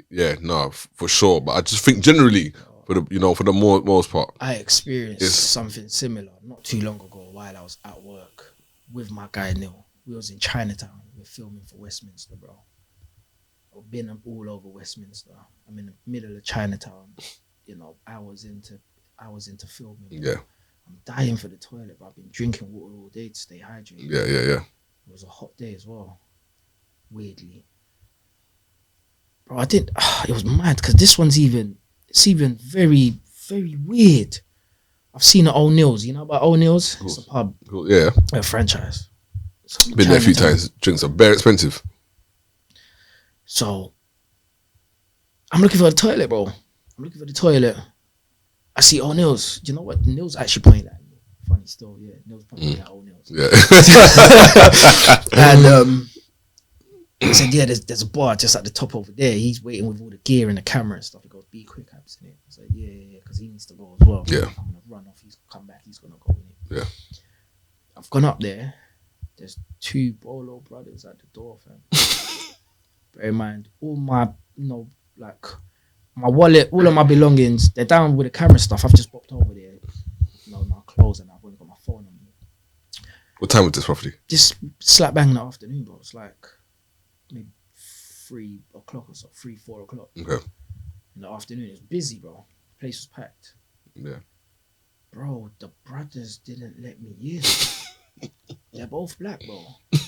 Yeah, no, for sure. But I just think generally, for the most part, I experienced something similar not too long ago while I was at work with my guy Neil. We was in Chinatown. We were filming for Westminster, bro. I've been all over Westminster. I'm in the middle of Chinatown. You know, I was into filming. Yeah. I'm dying for the toilet, but I've been drinking water all day to stay hydrated. Yeah. It was a hot day as well. Weirdly. Bro, it was mad because this one's even very, very weird. I've seen at O'Neill's. You know about O'Neill's? It's a pub. Cool. Yeah. A franchise. Been there a few times. Drinks are very expensive. So, I'm looking for the toilet, bro. I see O'Neill's. Do you know what? Neil's actually pointing at me. Funny still, yeah. Neil's pointing at O'Neill's. Yeah. And he said, yeah, there's a bar just at the top over there. He's waiting with all the gear and the camera and stuff. He goes, be quick, Abs, innit? I said, yeah, because he needs to go as well. Yeah. I'm going to run off. He's come back. He's going to go, innit? Yeah. I've gone up there. There's 2 Bolo brothers at the door, fam. Bear in mind, all my, like, my wallet, all of my belongings, they're down with the camera stuff. I've just popped over there. My clothes, and I've only got my phone on me. What time was this roughly? Just slap bang in the afternoon, bro. It's like maybe 3 o'clock or so, 3, 4 o'clock. Okay. In the afternoon, it was busy, bro. The place was packed. Yeah. Bro, the brothers didn't let me in. They're both black, bro. Do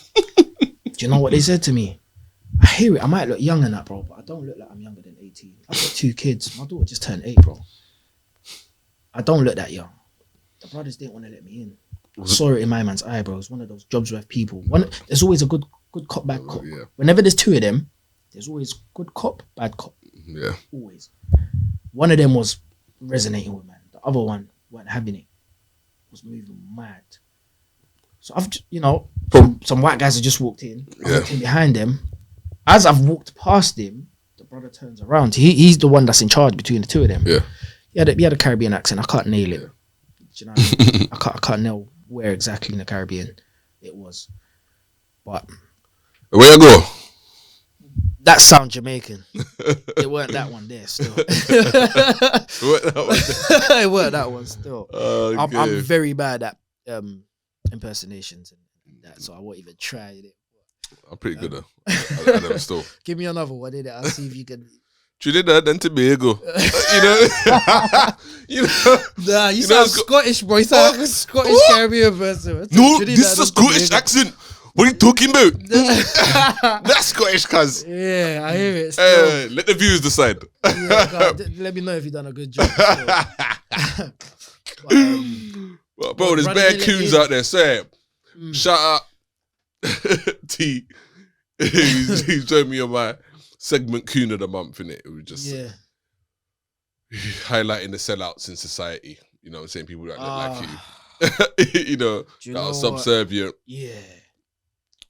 you know what they said to me? I hear it. I might look young in that, bro, but I don't look like I'm younger than 18. I've got 2 kids. My daughter just turned 8, bro. I don't look that young. The brothers didn't want to let me in. I saw it in my man's eye, bro. It's one of those jobs where people. There's always a good cop, bad cop. Yeah. Whenever there's 2 of them, there's always good cop, bad cop. Yeah. Always. One of them was resonating with man. The other one weren't having it. Was moving mad. So I've, some white guys have just walked in. I walked in behind them. As I've walked past him, the brother turns around. He's the one that's in charge between the 2 of them. Yeah. He had a Caribbean accent. I can't nail it. Do you know what I mean? I can't nail where exactly in the Caribbean it was. But where you go? That sound Jamaican. It weren't that one there still. It weren't that one still. Okay. I'm very bad at impersonations and that, so I won't even try it. I'm pretty good though. I never stole. Give me another one, innit? I'll see if you can. Trinidad and Tobago. Nah, you sound Scottish, bro. You sound like a Scottish Caribbean person. No, this is a Scottish accent. What are you talking about? That's Scottish, cuz. Yeah, I hear it. Still. Let the viewers decide. Yeah, God, let me know if you've done a good job. But, bro, there's bare coons out there. Say it. Shout out T, he's joined me on my segment Coon of the Month, innit? It was just highlighting the sellouts in society. You know what I'm saying? People that look like you. You know, that are subservient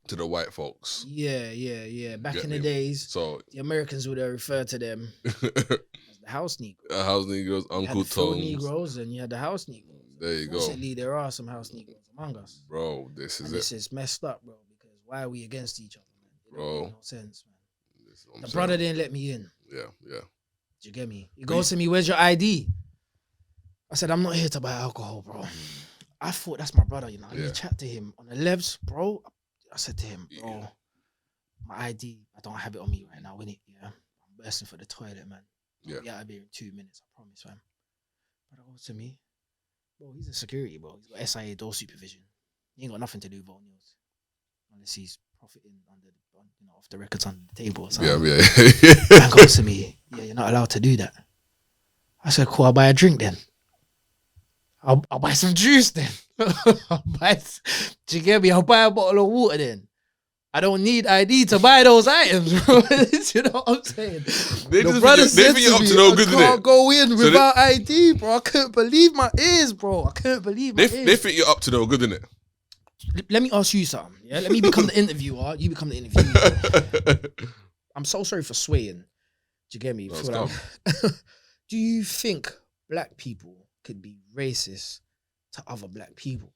to the white folks. Yeah. Back in the days, so the Americans would refer to them as the house Negroes. House Negroes, Uncle Tom. Negroes, and you had the house Negroes. There you go. Fortunately, there are some house Negroes among us. Bro, this is messed up, bro, because why are we against each other, man? It bro. don't make no sense, man. The brother didn't let me in. Yeah. Do you get me? He goes to me, where's your ID? I said, I'm not here to buy alcohol, bro. I thought that's my brother, you know. You chat to him on the levs, bro. I said to him, bro, my ID, I don't have it on me right now, innit? Yeah. I'm bursting for the toilet, man. Yeah, I'll be here in 2 minutes, I promise, fam. Brother goes to me, bro, he's a security, bro. He's got SIA door supervision. He ain't got nothing to do with O'Neill's. Unless he's profiting off the records under the table or something. Yeah. Man goes to me, you're not allowed to do that. I said, cool, I'll buy a drink then. I'll buy some juice then. Do you get me? I'll buy a bottle of water then. I don't need ID to buy those items, bro. You know what I'm saying? The brother said to me, I can't go in without ID, bro. I couldn't believe my ears, bro. I couldn't believe my ears. They think you're up to no good, innit? Let me ask you something, yeah? Let me become the interviewer. You become the interviewer. I'm so sorry for swaying. Do you get me? Do you think black people could be racist to other black people?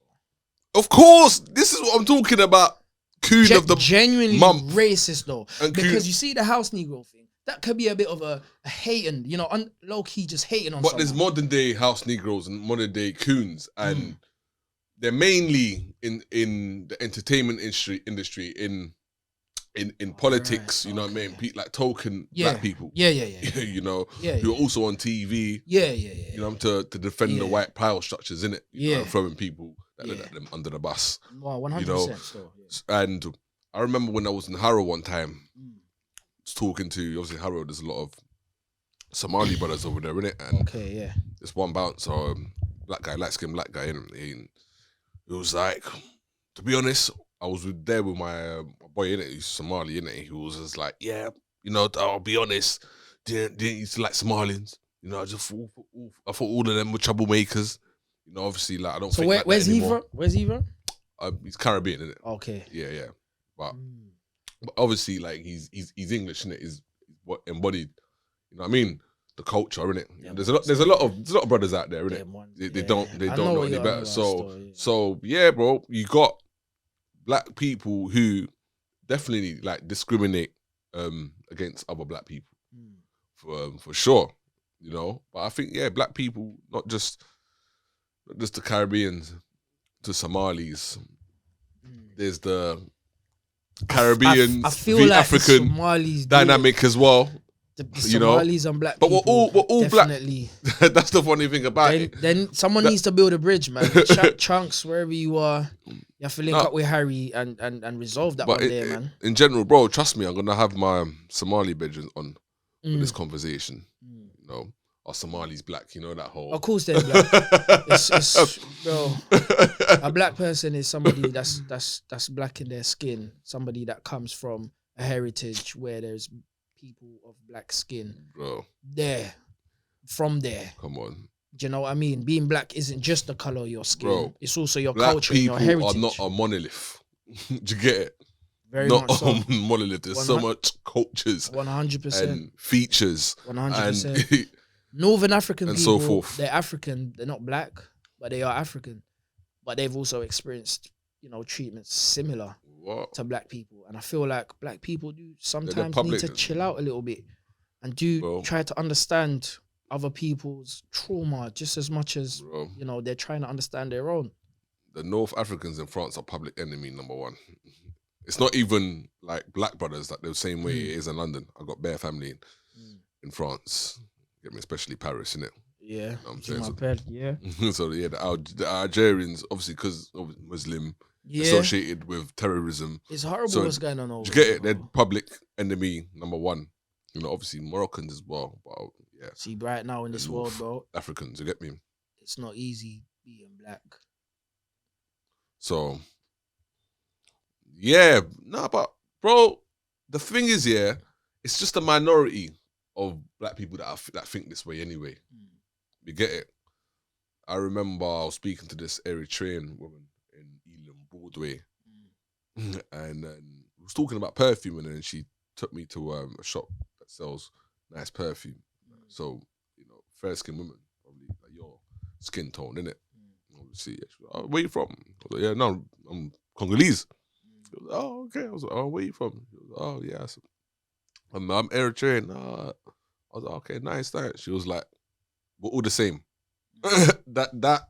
Of course. This is what I'm talking about. Coon of the genuinely month. Racist though, and because you see the house Negro thing, that could be a bit of a hating, you know, low key just hating on. But there's modern day house Negroes and modern day coons, and they're mainly in the entertainment industry in politics. Right, you know what I mean? Like token black people. Yeah. You know, who are also on TV. You know, to defend the white power structures, innit? You know, throwing people that let them under the bus. Wow, 100%. You know? And I remember when I was in Harrow one time, talking to, obviously Harrow, there's a lot of Somali brothers over there, innit? And this one bouncer, black guy, light-skinned black guy, and he was like, to be honest, I was there with my boy, innit? He's Somali, innit? He was just like, you know, I'll be honest, didn't used to like Somalians. You know, I thought all of them were troublemakers. You know, obviously, like I don't. So think where's he from? Where's he from? He's Caribbean, isn't it? Okay. Yeah. But obviously, like he's English, isn't it? He's what embodied. You know what I mean? The culture, innit? Yeah, there's a lot of brothers out there, innit? They don't know any better. So yeah, bro, you got black people who definitely like discriminate against other black people for sure. You know, but I think black people, not just the Caribbeans, to Somalis. There's the Caribbean, I feel the like African Somalis dynamic as well. The Somalis and black but people. But we're all definitely black. That's the funny thing about it. Then someone needs to build a bridge, man. Chunks, wherever you are, you have to link up with Harry and resolve that one there, man. In general, bro, trust me, I'm gonna have my Somali bedroom on for this conversation. You know, are Somalis black? You know that whole. Of course they're black. Bro, a black person is somebody that's black in their skin. Somebody that comes from a heritage where there's people of black skin. Bro. From there. Come on. Do you know what I mean? Being black isn't just the color of your skin. Bro, it's also your culture and your heritage. People are not a monolith. Do you get it? Very not much so. A monolith. There's so much cultures 100% and features 100%. and Northern African and people, so forth. They're African. They're not black, but they are African. But they've also experienced, you know, treatments similar to black people. And I feel like black people do sometimes need to chill out a little bit and try to understand other people's trauma just as much as, you know, they're trying to understand their own. The North Africans in France are public enemy number one. It's not even like black brothers that the same way it is in London. I got bare family in France. Get me, especially Paris, innit? Yeah. You know what I'm saying? So the Algerians, obviously, because of Muslim, associated with terrorism. It's horrible what's going on over there. You get it? They're public enemy number one. You know, obviously Moroccans as well. But see, right now in this world, bro, Africans, you get me? It's not easy being black. So, Yeah, no, but bro, the thing is, yeah, it's just a minority of black people that think this way anyway. You get it? I remember I was speaking to this Eritrean woman in Ealing Broadway, and we was talking about perfume, and then she took me to a shop that sells nice perfume. So, fair skinned women, probably like your skin tone, innit? Obviously, yeah. She was like, oh, where you from? I was like, yeah, no, I'm Congolese. She was like, oh, okay. I was like, oh, where you from? She was like, oh, yeah. I said, I'm Eritrean. I was like, okay, nice, thanks. She was like, we're all the same. that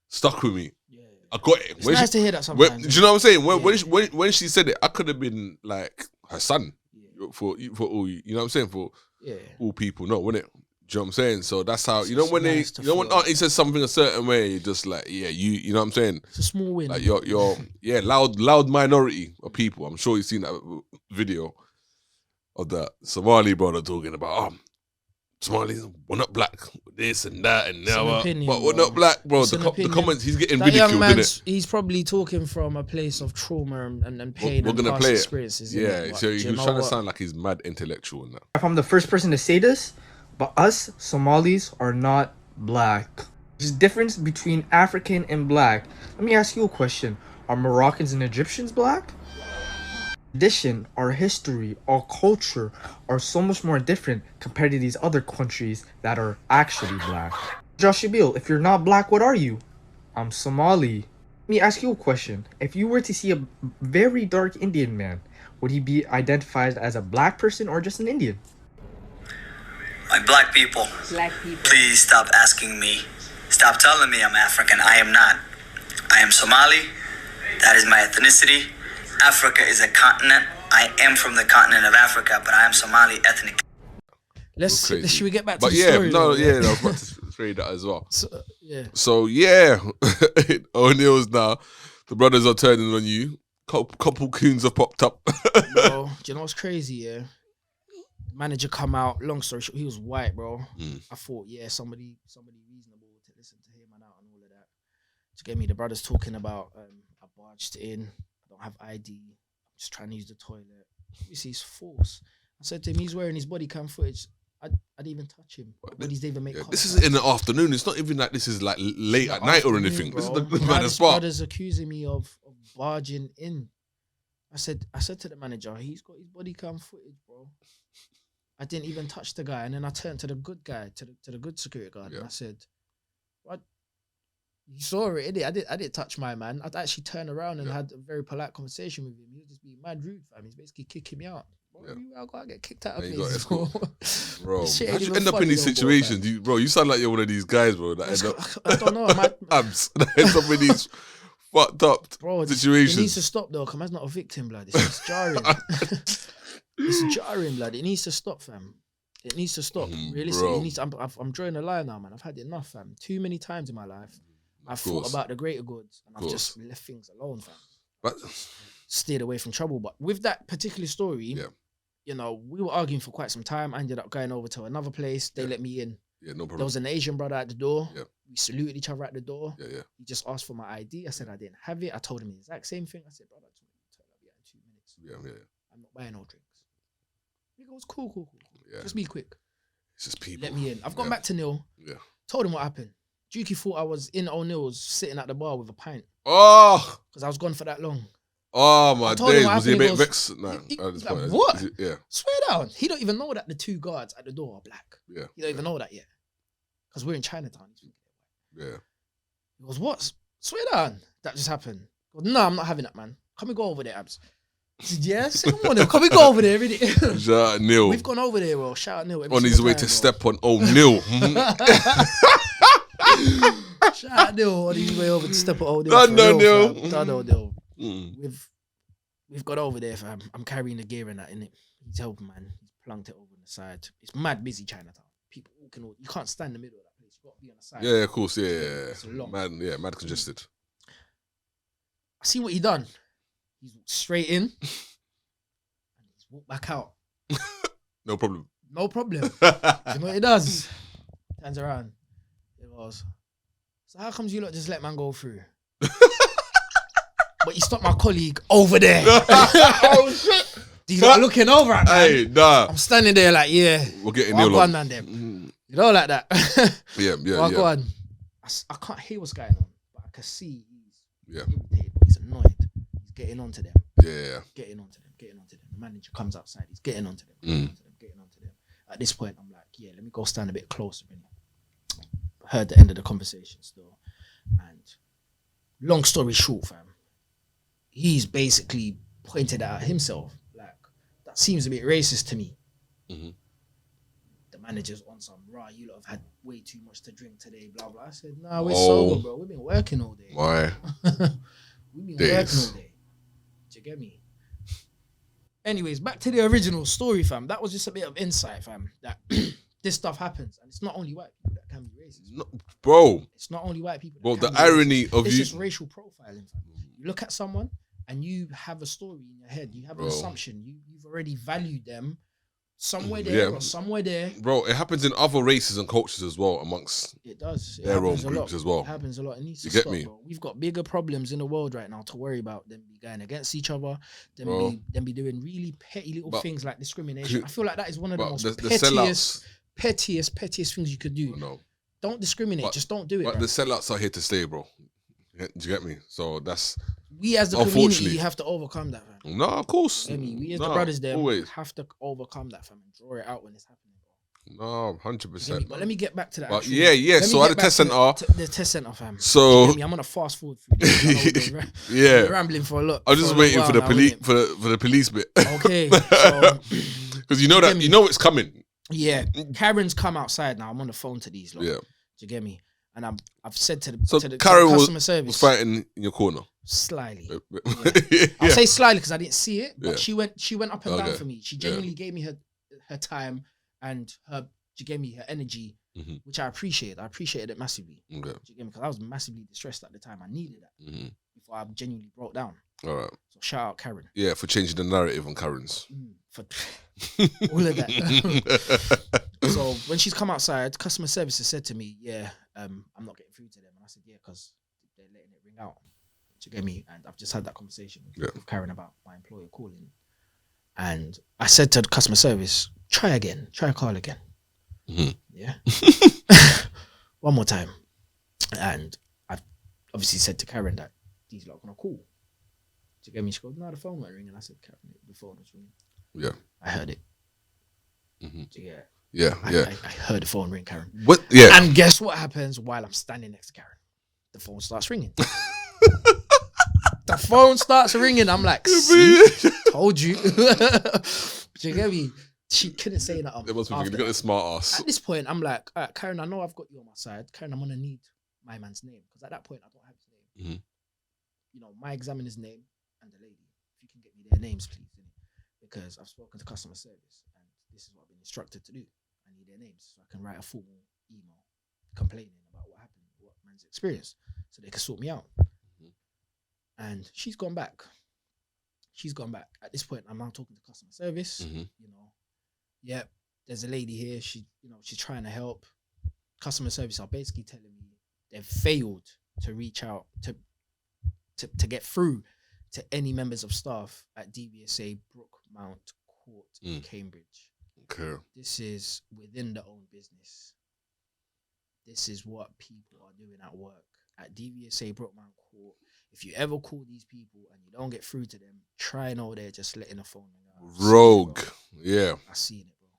stuck with me. Yeah. I got it. It's nice to hear that sometimes. Do you know what I'm saying? When she said it, I could have been like her son for all, you know what I'm saying, for all people. No, wouldn't it? Do you know what I'm saying? So that's how when when auntie says something a certain way, you're just like, yeah, you know what I'm saying? It's a small win. Like you're loud minority of people. I'm sure you've seen that video of the Somali brother talking about Somalis, we're not black, this and that and now, but we're not black, bro. The comments, he's getting ridiculed, young man's, he's probably talking from a place of trauma and pain and past experiences. Yeah, so he was trying to sound like he's mad intellectual and that. If I'm the first person to say this, but us Somalis are not black. There's a difference between African and black. Let me ask you a question. Are Moroccans and Egyptians black? Tradition, our history, our culture are so much more different compared to these other countries that are actually black. Josh Shabil, if you're not black, what are you? I'm Somali. Let me ask you a question. If you were to see a very dark Indian man, would he be identified as a black person or just an Indian? My black people, please stop asking me. Stop telling me I'm African. I am not. I am Somali. That is my ethnicity. Africa is a continent. I am from the continent of Africa, but I am Somali ethnic. Should we get back to the story? I was about to say that as well. So O'Neill's now, the brothers are turning on you. Couple coons have popped up. Bro, do you know what's crazy, yeah? Manager come out, long story short, he was white, bro. I thought, somebody reasonable to listen to him and out and all of that. To get me, the brothers talking about, I barged in, I don't have ID, I'm just trying to use the toilet. Obviously, it's force. I said to him, he's wearing his body cam footage. I didn't even touch him. Nobody's even make contact. This is in the afternoon. It's not even like this is like late at night or anything. Bro. This is the maddest part. Brothers accusing me of barging in. I said to the manager, he's got his body cam footage, bro. I didn't even touch the guy. And then I turned to the good guy, to the good security guard, and I said, what? You saw it, innit? I didn't touch my man. I'd actually turn around and had a very polite conversation with him. He was just being mad rude, fam. He's basically kicking me out. I gotta get kicked out of places, bro. Bro, how'd you end up in these situations? You sound like you're one of these guys, bro. I don't know. Abs. End up in these fucked up situations. It needs to stop though, because man's not a victim, blood. It's jarring. It's jarring, blood. It needs to stop, fam. It needs to stop. Realistically, I'm drawing a line now, man. I've had enough, fam. Too many times in my life, I've thought about the greater good, and I've just left things alone, fam. But steered away from trouble. But with that particular story, we were arguing for quite some time. I ended up going over to another place. They let me in. Yeah, no problem. There was an Asian brother at the door. Yeah. We saluted each other at the door. Yeah. He just asked for my ID. I said I didn't have it. I told him the exact same thing. I said, brother, I told you in 2 minutes. Yeah. I'm not buying no drinks. He goes, cool. Yeah. Just be quick. It's just people. Let me in. I've gone back to Neil. Yeah. Told him what happened. Dukey thought I was in O'Neill's sitting at the bar with a pint. Oh! Because I was gone for that long. Oh my days, was he a bit vexed? No, like, what? Swear down. He don't even know that the two guards at the door are black. Yeah. He don't even know that yet. Because we're in Chinatown. Yeah. He goes, what? Swear down. That just happened. Goes, no, I'm not having that, man. Come and go over there, Abs. I said, yeah, say good morning. Come and go over there every day. Shout out Neil. We've gone over there, bro. Shout out Neil. On his way to step on O'Neill. Shout out Neil on his way over to step on O'Neill. Done O'Neill. We've got over there, fam. I'm carrying the gear and that, innit? He's helping, man. He's plunked it over on the side. It's mad busy Chinatown. People walking all. You can't stand in the middle of that place. You got to be on the side. Yeah, of course, yeah. It's long. Mad congested. I see what he done. He's walked straight in and he's walked back out. No problem. You know what he does? Turns around. He goes, so how comes you lot just let man go through? but you stopped my colleague over there. Oh shit! He's not looking over at me. Hey, nah. I'm standing there like, yeah. We're getting Well, ill go on. on, man, them. You know, like that. Yeah. Well, go on. I can't hear what's going on, but I can see he's irritated. He's annoyed. He's getting onto them. Yeah. Getting onto them. The manager comes outside. He's getting onto them. Getting onto them. At this point, I'm like, yeah, let me go stand a bit closer. Heard the end of the conversation still. And long story short, fam, he's basically pointed out himself. Like, that seems a bit racist to me. Mm-hmm. The manager's on some, you lot have had way too much to drink today, blah, blah. I said, nah, we're sober, bro. We've been working all day. Why? We've been working all day. Do you get me? Anyways, back to the original story, fam. That was just a bit of insight, fam. That this stuff happens. And it's not only white people that can be racist. No, bro. It's not only white people that Bro, can the be irony racist. of It's you... just racial profiling, fam. You look at someone and you have a story in your head. You have an assumption. You've already valued them somewhere there or somewhere there. Bro, it happens in other races and cultures as well, amongst it does. their own groups as well. It happens a lot. It needs to get stop, me? bro. We've got bigger problems in the world right now to worry about than be going against each other, than be doing really petty little things like discrimination. I feel like that is one of the most pettiest things you could do. No. Don't discriminate. Just don't do it. But man. the sellouts are here to stay, bro. Do you get me? So that's... We as the community have to overcome that, fam. No, of course. We as the brothers there have to overcome that, fam, and draw it out when it's happening, bro. No, 100%. But let me get back to that. But so at the test center, the test center, fam. So I'm gonna fast forward through this. We're rambling for a lot. I'm just waiting for the police for the police bit. Okay, so because you know it's coming. Yeah, Karen's come outside now. I'm on the phone to these lot. Yeah, do you get me? And I've said to the Karen customer service was fighting in your corner. slyly. Yeah. I'll say slyly because I didn't see it, but Yeah. she went up and down for me. She genuinely gave me her time and she gave me her energy, which I appreciated. I appreciated it massively. Okay. Do you get me? Because I was massively distressed at the time. I needed that before I genuinely broke down. All right. So shout out Karen. Yeah, for changing the narrative on Karen's. For all of that. So when she's come outside, customer service has said to me, I'm not getting through to them. And I said, because they're letting it ring out. Do you get me? And I've just had that conversation with Karen about my employer calling. And I said to the customer service, try a call again. Yeah. One more time. And I've obviously said to Karen that these lot are going to call. Do you get me? She goes, no, the phone won't ring. And I said, Karen, the phone was ringing. Yeah. I heard it. Yeah. I heard the phone ring, Karen. What? Yeah. And guess what happens while I'm standing next to Karen? The phone starts ringing. The phone starts ringing. I'm like, see, told you. Do you get me? She couldn't say that. They must be thinking, they got a smart ass. At this point, I'm like, all right, Karen, I know I've got you on my side. Karen, I'm going to need my man's name. Because at that point, I don't have his name. You know, my examiner's name and the lady. If you can get me their names, please. Because I've spoken to customer service and this is what I've been instructed to do. I need their names so I can write a formal email complaining about what happened, what man's experienced, so they can sort me out. And she's gone back. At this point, I'm now talking to customer service. There's a lady here. She's trying to help. Customer service are basically telling me they've failed to reach out to get through to any members of staff at DVSA Brookmount Court in Cambridge. Okay. This is within the own business. This is what people are doing at work. At DVSA Brookmount Court, if you ever call these people and you don't get through to them, try and know they're just letting the phone ring out. Rogue. Yeah. I seen it, bro.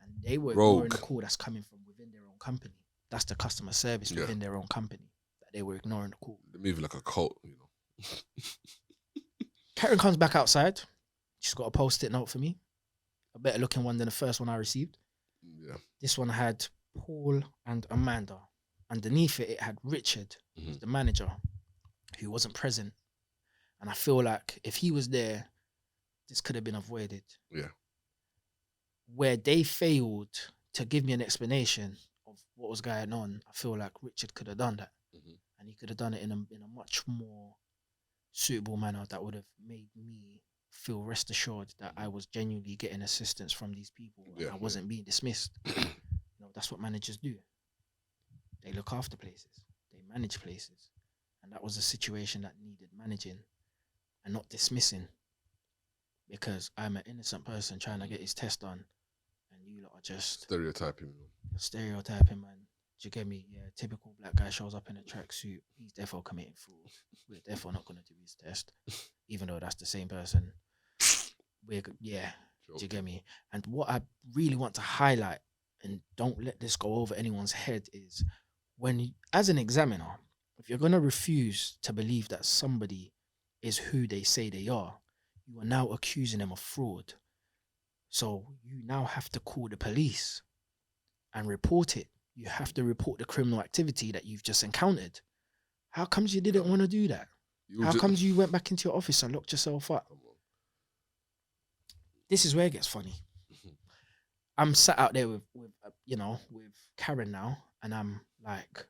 And they were ignoring the call that's coming from within their own company. That's the customer service within their own company. That they were ignoring the call. They're moving like a cult, Karen comes back outside. She's got a post-it note for me. A better looking one than the first one I received. Yeah. This one had Paul and Amanda. Underneath it had Richard, who's the manager, who wasn't present. And I feel like if he was there, this could have been avoided. Yeah. Where they failed to give me an explanation of what was going on, I feel like Richard could have done that. And he could have done it in a much more suitable manner that would have made me feel rest assured that I was genuinely getting assistance from these people and I wasn't being dismissed. That's what managers do. They look after places. They manage places. And that was a situation that needed managing. and not dismissing, because I'm an innocent person trying to get his test done, and you lot are just Stereotyping. stereotyping, man. Do you get me? Yeah, typical black guy shows up in a tracksuit. He's therefore committing fraud. We're therefore not going to do his test, even though that's the same person. Yeah. Do you get me? And what I really want to highlight, and don't let this go over anyone's head, is when, as an examiner, if you're going to refuse to believe that somebody is who they say they are, you are now accusing them of fraud. So you now have to call the police and report it. You have to report the criminal activity that you've just encountered. How comes you didn't want to do that? How comes you went back into your office and locked yourself up? This is where it gets funny. I'm sat out there with Karen now, and I'm like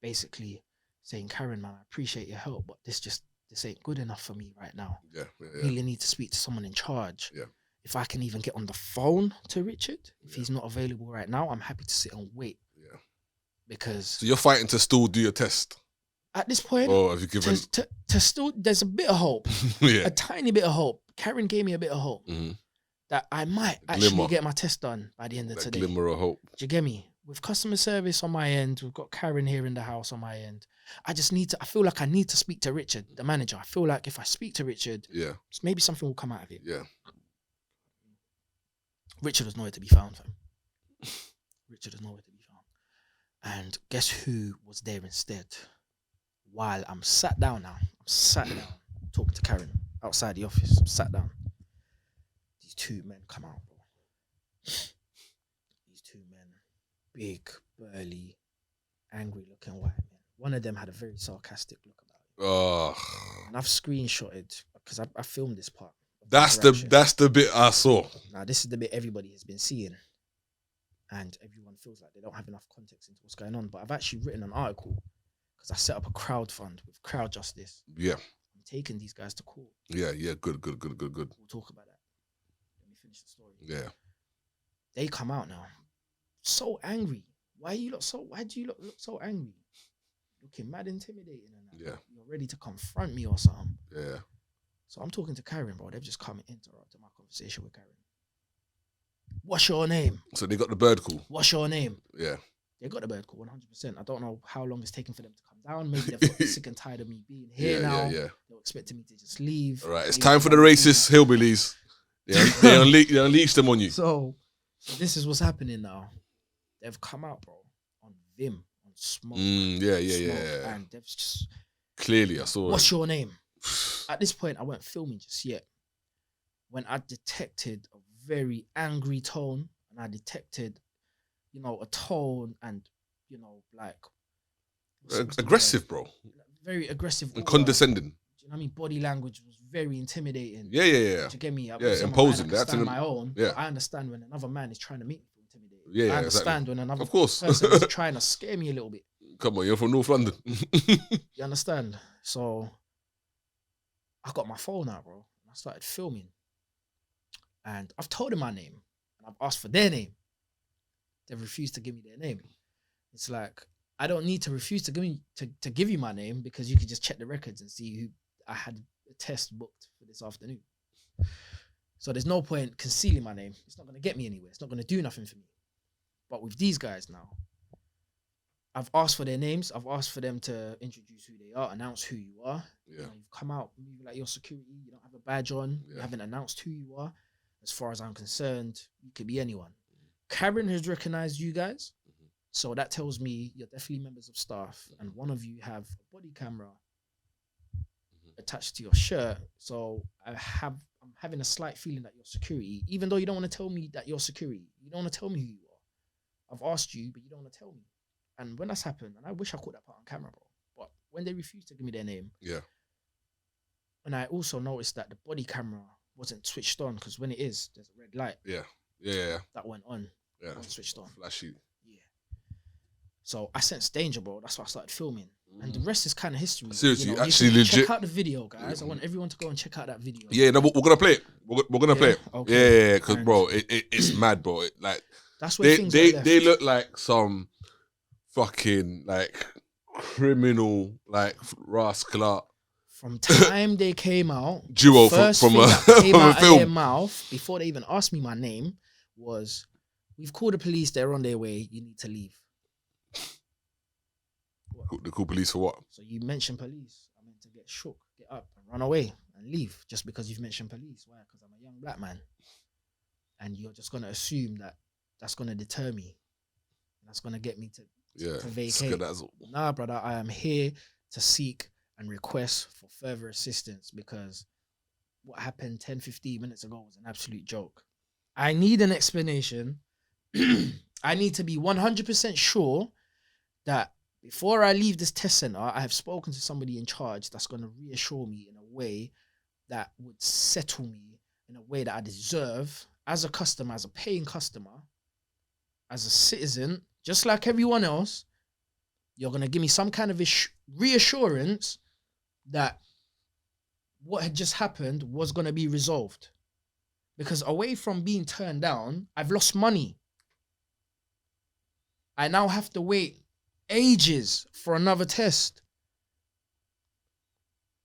basically saying, Karen, man, I appreciate your help, but this ain't good enough for me right now. Yeah. I really need to speak to someone in charge. Yeah. If I can even get on the phone to Richard, if he's not available right now, I'm happy to sit and wait. Yeah. Because so you're fighting to still do your test at this point, or have you given to still, there's a bit of hope. Yeah. A tiny bit of hope. Karen gave me a bit of hope. Mm-hmm. That I might actually get my test done by the end of today. Glimmer of hope. Do you get me? With customer service on my end, we've got Karen here in the house on my end. I feel like I need to speak to Richard, the manager. I feel like if I speak to Richard, maybe something will come out of it. Yeah. Richard was nowhere to be found, fam. Richard was nowhere to be found. And guess who was there instead? While I'm sat down now, talking to Karen outside the office. I'm sat down. These two men come out, bro. These two men, big, burly, angry-looking white men. One of them had a very sarcastic look about it. Oh. And I've screenshotted because I filmed this part. That's the bit I saw. Now this is the bit everybody has been seeing, and everyone feels like they don't have enough context into what's going on. But I've actually written an article because I set up a crowd fund with Crowd Justice. Yeah. I'm taking these guys to court. Yeah. Good. We'll talk about that. Let me finish the story. Yeah. They come out now, so angry. Why do you look so angry? Looking mad intimidating and that. Yeah. You're ready to confront me or something. Yeah. So I'm talking to Karen, bro. They've just come and interrupted my conversation with Karen. What's your name? So they got the bird call. What's your name? Yeah. They got the bird call, 100%. I don't know how long it's taken for them to come down. Maybe they've got sick and tired of me being here now. Yeah. They're expecting me to just leave. All right, it's time for the racist hillbillies. They unleash them on you. So this is what's happening now. They've come out, bro, on Vim, on Smoke. Yeah. And they've just... Clearly, I saw What's your name? At this point, I weren't filming just yet. When I detected a very angry tone, and I detected, a tone and, like... aggressive, bro. Very aggressive. And condescending. Do you know what I mean? Body language was very intimidating. Yeah. Do you get me? Imposing. That's my own. Yeah. I understand when another man is trying to make me feel intimidated. Yeah, I understand when another of course. person is trying to scare me a little bit. Come on, you're from North London. You understand? So I got my phone out, bro. And I started filming. And I've told them my name. And I've asked for their name. They've refused to give me their name. It's like, I don't need to refuse to give you my name, because you could just check the records and see who I had a test booked for this afternoon. So there's no point concealing my name. It's not going to get me anywhere. It's not going to do nothing for me. But with these guys now, I've asked for their names. I've asked for them to introduce who they are, announce who you are. Yeah. You've come out, maybe like your security. You don't have a badge on. Yeah. You haven't announced who you are. As far as I'm concerned, you could be anyone. Karen has recognized you guys. So that tells me you're definitely members of staff, and one of you have a body camera attached to your shirt. So I'm having a slight feeling that you're security, even though you don't want to tell me that you're security. You don't want to tell me who you are. I've asked you, but you don't want to tell me. And when that's happened, and I wish I caught that part on camera, bro, but when they refused to give me their name, and I also noticed that the body camera wasn't switched on, because when it is, there's a red light. Yeah. That went on. Yeah. Wasn't switched on. Flashy. So I sensed danger, bro. That's why I started filming. And the rest is kind of history. Seriously, you actually legit. Check out the video, guys. I want everyone to go and check out that video. Yeah, no, we're going to play it. We're going to play it. Okay. Yeah, because, bro, it's mad, bro. That's where they look like some fucking, criminal, rascal. From time they came out, Duo the first from thing a, that came from a out of their film. mouth before they even asked me my name was, "We've called the police. They're on their way. You need to leave." The cool police for what? So you mention police, I'm meant to get shook, get up, and run away and leave just because you've mentioned police. Why? Because I'm a young black man, and you're just gonna assume that that's gonna deter me. That's gonna get me to vacate. Skedazzle. Nah, brother, I am here to seek and request for further assistance because what happened 10, 15 minutes ago was an absolute joke. I need an explanation. I need to be 100% sure that before I leave this test center, I have spoken to somebody in charge that's going to reassure me in a way that would settle me in a way that I deserve as a customer, as a paying customer, as a citizen, just like everyone else. You're going to give me some kind of reassurance that what had just happened was going to be resolved. Because away from being turned down, I've lost money. I now have to wait ages for another test.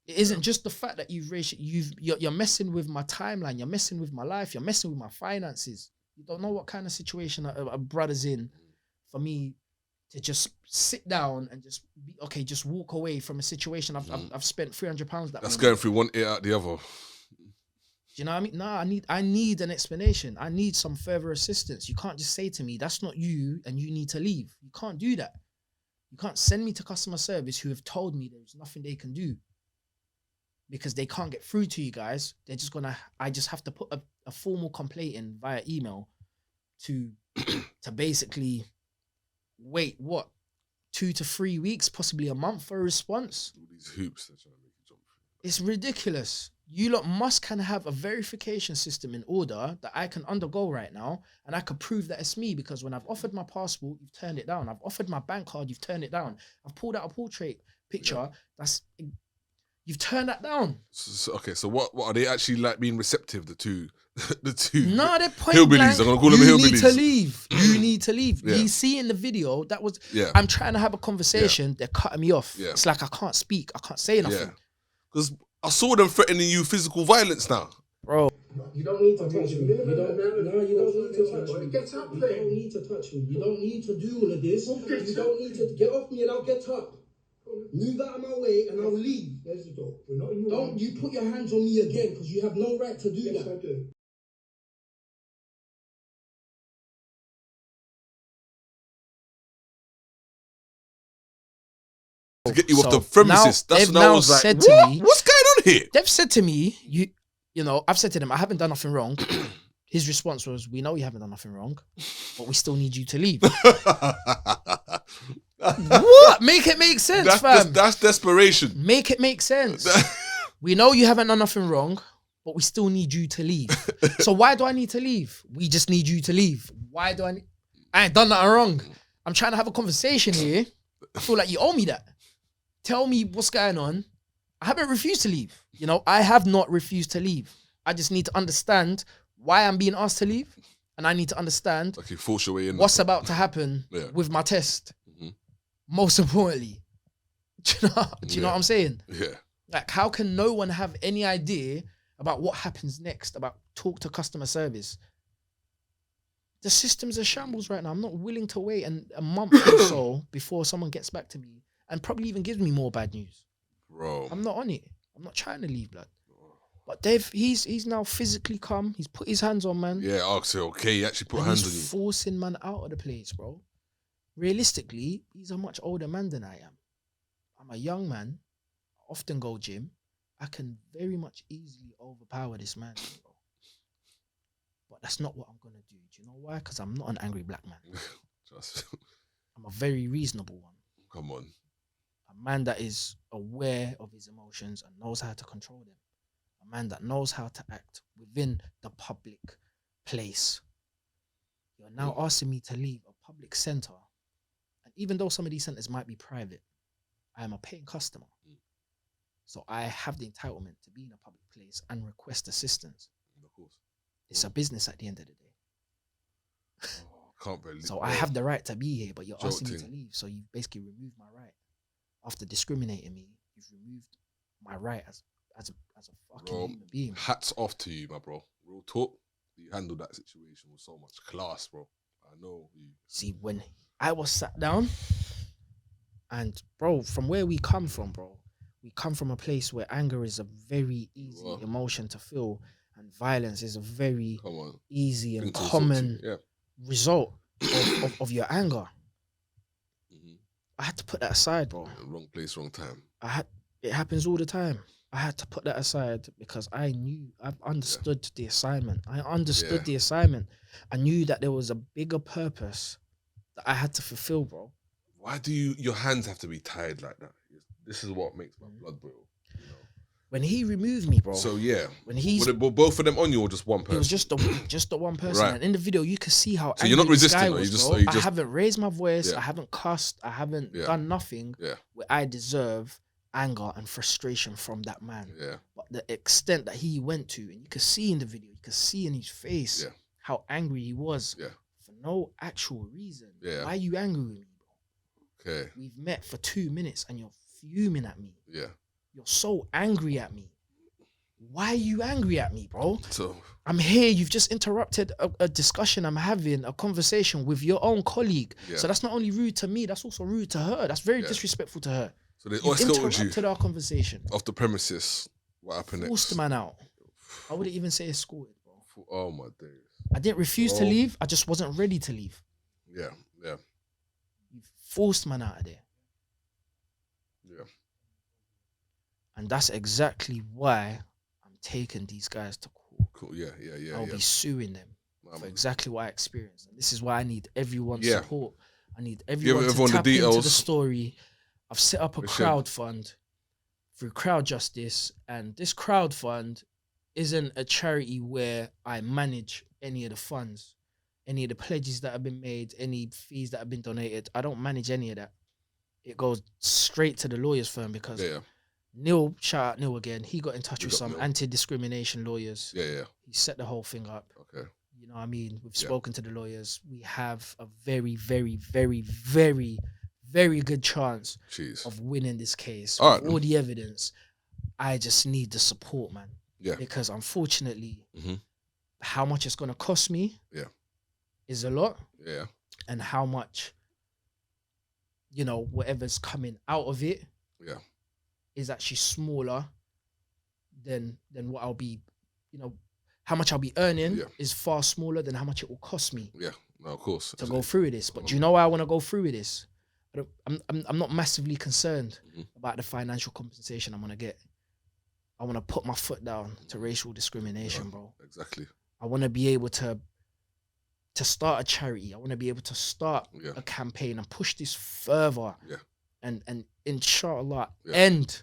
It isn't just the fact that you're messing with my timeline, you're messing with my life, you're messing with my finances. You don't know what kind of situation a brother's in for me to just sit down and just walk away from a situation I've spent £300 that That's moment. going through one ear out the other. Do you know what I mean? Nah, I need an explanation. I need some further assistance. You can't just say to me, that's not you and you need to leave. You can't do that. You can't send me to customer service who have told me there's nothing they can do because they can't get through to you guys. I just have to put a formal complaint in via email to basically wait, 2 to 3 weeks, possibly a month for a response. All these hoops they're trying to make you jump through. It's ridiculous. You lot must kind of have a verification system in order that I can undergo right now and I could prove that it's me, because when I've offered my passport, you've turned it down. I've offered my bank card, you've turned it down. I've pulled out a portrait picture, you've turned that down. So what are they actually like being receptive, the two No, they're point hillbillies, blank. I'm gonna call them You hillbillies. need to leave. You need to leave. Yeah. You see in the video, that was, Yeah. I'm trying to have a conversation, they're cutting me off. Yeah. It's like I can't speak, I can't say nothing. Yeah. Because I saw them threatening you physical violence now. Bro. You don't need to touch me. You don't need to touch me. Get up, then. You don't need to touch me. You don't need to do all of this. You don't need to get off me and I'll get up. Move out of my way and I'll leave. There's the door. Don't you put your hands on me again, because you have no right to do that. I do. To get you off So the premises. now That's they've when I now was like, said to what? me- What's going on here? They've said to me, you know, I've said to them, I haven't done nothing wrong. His response was, we know you haven't done nothing wrong, but we still need you to leave. What? Make it make sense, fam. That's desperation. Make it make sense. We know you haven't done nothing wrong, but we still need you to leave. So why do I need to leave? We just need you to leave. Why do I ain't done nothing wrong. I'm trying to have a conversation here. I feel like you owe me that. Tell me what's going on. I haven't refused to leave. You know, I have not refused to leave. I just need to understand why I'm being asked to leave. And I need to understand Okay, force your way in. what's about to happen with my test. Most importantly. Do you know what I'm saying? Yeah. Like, how can no one have any idea about what happens next, about talk to customer service? The system's a shambles right now. I'm not willing to wait a month or so before someone gets back to me and probably even gives me more bad news. Bro. I'm not on it. I'm not trying to leave, blood. But he's now physically come. He's put his hands on man. Yeah, okay, he actually put and hands on he's you. forcing man out of the place, bro. Realistically, he's a much older man than I am. I'm a young man. I often go gym. I can very much easily overpower this man, bro. But that's not what I'm going to do. Do you know why? Because I'm not an angry black man. Just, I'm a very reasonable one. come on. A man that is aware of his emotions and knows how to control them. A man that knows how to act within the public place. You're now asking me to leave a public center. And even though some of these centers might be private, I am a paying customer. So I have the entitlement to be in a public place and request assistance. Of course. It's a business at the end of the day. Can't believe. So I have the right to be here, but you're asking me to Jolting. leave. So you basically removed my right. After discriminating me, you've removed my right as a fucking Bro, human being. hats off to you, my bro. Real talk. You handled that situation with so much class, bro. I know you. See, when I was sat down, and bro, from where we come from, bro, we come from a place where anger is a very easy Well, emotion to feel, and violence is a very come on. easy and Thing to resort common to. Yeah. result of your anger. Mhm. I had to put that aside, bro. Wrong place, wrong time. It happens all the time. I had to put that aside because I've understood the assignment. I understood the assignment. I knew that there was a bigger purpose that I had to fulfill, bro. Why do your hands have to be tied like that? This is what makes my blood boil. You know? When he removed me, bro. So yeah, when he's were both of them on you or just one person? it was just the one person. Right. And in the video, you can see how So you're not angry this resisting, guy or you was, just- bro. or you I just- haven't raised my voice. Yeah. I haven't cussed. I haven't Yeah. done nothing Yeah, where I deserve anger and frustration from that man. yeah, But the extent that he went to, and you can see in the video, you can see in his face Yeah. how angry he was yeah. for no actual reason. Yeah. Why are you angry with me, bro? Okay, We've met for 2 minutes and you're fuming at me. yeah. You're so angry at me. Why are you angry at me, bro? So I'm here. You've just interrupted a discussion I'm having, a conversation with your own colleague. Yeah. So that's not only rude to me, that's also rude to her. That's very Yeah. disrespectful to her. they You escorted you interrupted our conversation. off the premises. What happened Forced the next? man out. I wouldn't even say escorted, bro. Oh my days. I didn't refuse to Oh. leave. I just wasn't ready to leave. Yeah, yeah, You forced man out of there. yeah. And that's exactly why I'm taking these guys to court. Cool. Yeah, yeah, yeah, I'll yeah. be suing them Nah, for man. exactly what I experienced. And this is why I need everyone's Yeah. support. I need everyone everyone to the tap into the details. story. I've set up a We should. crowd fund through Crowd Justice, and this crowd fund isn't a charity where I manage any of the funds, any of the pledges that have been made, any fees that have been donated. I don't manage any of that. It goes straight to the lawyer's firm because Yeah, Neil, shout out Neil again, he got in touch Big with up some Neil. anti-discrimination lawyers. yeah, yeah. He set the whole thing up. Okay. You know what I mean? We've Yeah. spoken to the lawyers. We have a very, very, very, very, very good chance Jeez. of winning this case. All With right. all the evidence. I just need the support, man. Yeah. Because unfortunately, Mhm. how much it's gonna cost me Yeah. is a lot. Yeah. And how much, whatever's coming out of it Yeah. is actually smaller than what I'll be, how much I'll be earning Yeah. is far smaller than how much it will cost me Yeah. No, of course. to go through with this. But do you know why I want to go through with this? I'm not massively concerned Mhm. about the financial compensation I'm gonna get. I want to put my foot down to racial discrimination, Yeah. bro. Exactly. I want to be able to start a charity. I want to be able to start Yeah. a campaign and push this further. Yeah. And inshallah Yeah. end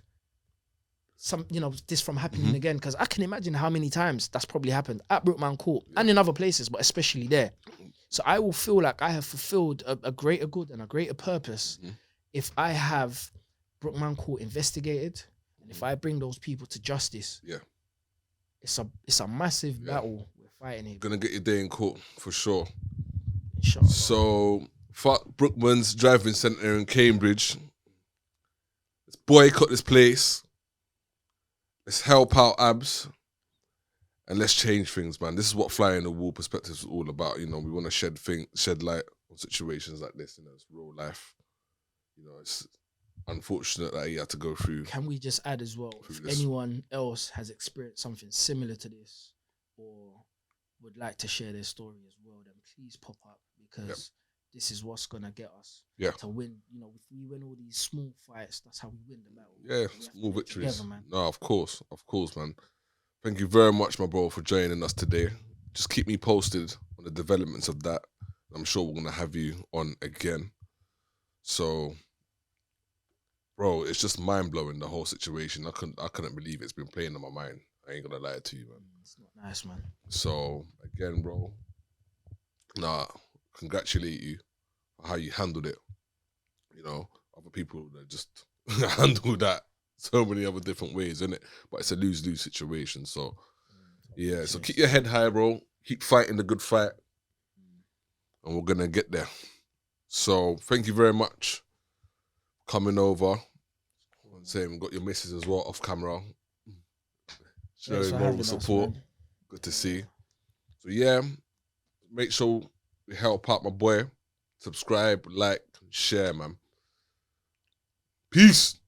some this from happening Mhm. again, because I can imagine how many times that's probably happened at Brookman Court Yeah. and in other places, but especially there. So I will feel like I have fulfilled a greater good and a greater purpose Mhm. if I have Brookman Court investigated and if I bring those people to justice. Yeah. It's a massive Yeah. battle we're fighting here. Gonna get your day in court for sure. Inshallah. So, fuck Brookman's Driving Centre in Cambridge. Let's boycott this place. Let's help out Abs. And let's change things, man. This is what Fly in the Wall Perspectives is all about. We want to shed light on situations like this. It's real life. It's unfortunate that he had to go through. Can we just add as well, if Through this. anyone else has experienced something similar to this or would like to share their story as well, then please pop up, because this is what's going to get us to win. If we win all these small fights, that's how we win the battle. Yeah, We have to small work victories. together, man. No, of course, man. Thank you very much, my bro, for joining us today. Just keep me posted on the developments of that. I'm sure we're gonna have you on again. So, bro, it's just mind blowing, the whole situation. I couldn't believe it's been playing on my mind. I ain't gonna lie to you, man. It's not nice, man. So again, bro, congratulate you for how you handled it. Other people that just handle that so many other different ways, innit? But it's a lose-lose situation. So yeah, so keep your head high, bro. Keep fighting the good fight, and we're gonna get there. So thank you very much for coming over. Same, got your missus as well off camera. Thanks Showing for moral having us, support. man. Good to see. So yeah, make sure we help out my boy. Subscribe, like, share, man. Peace.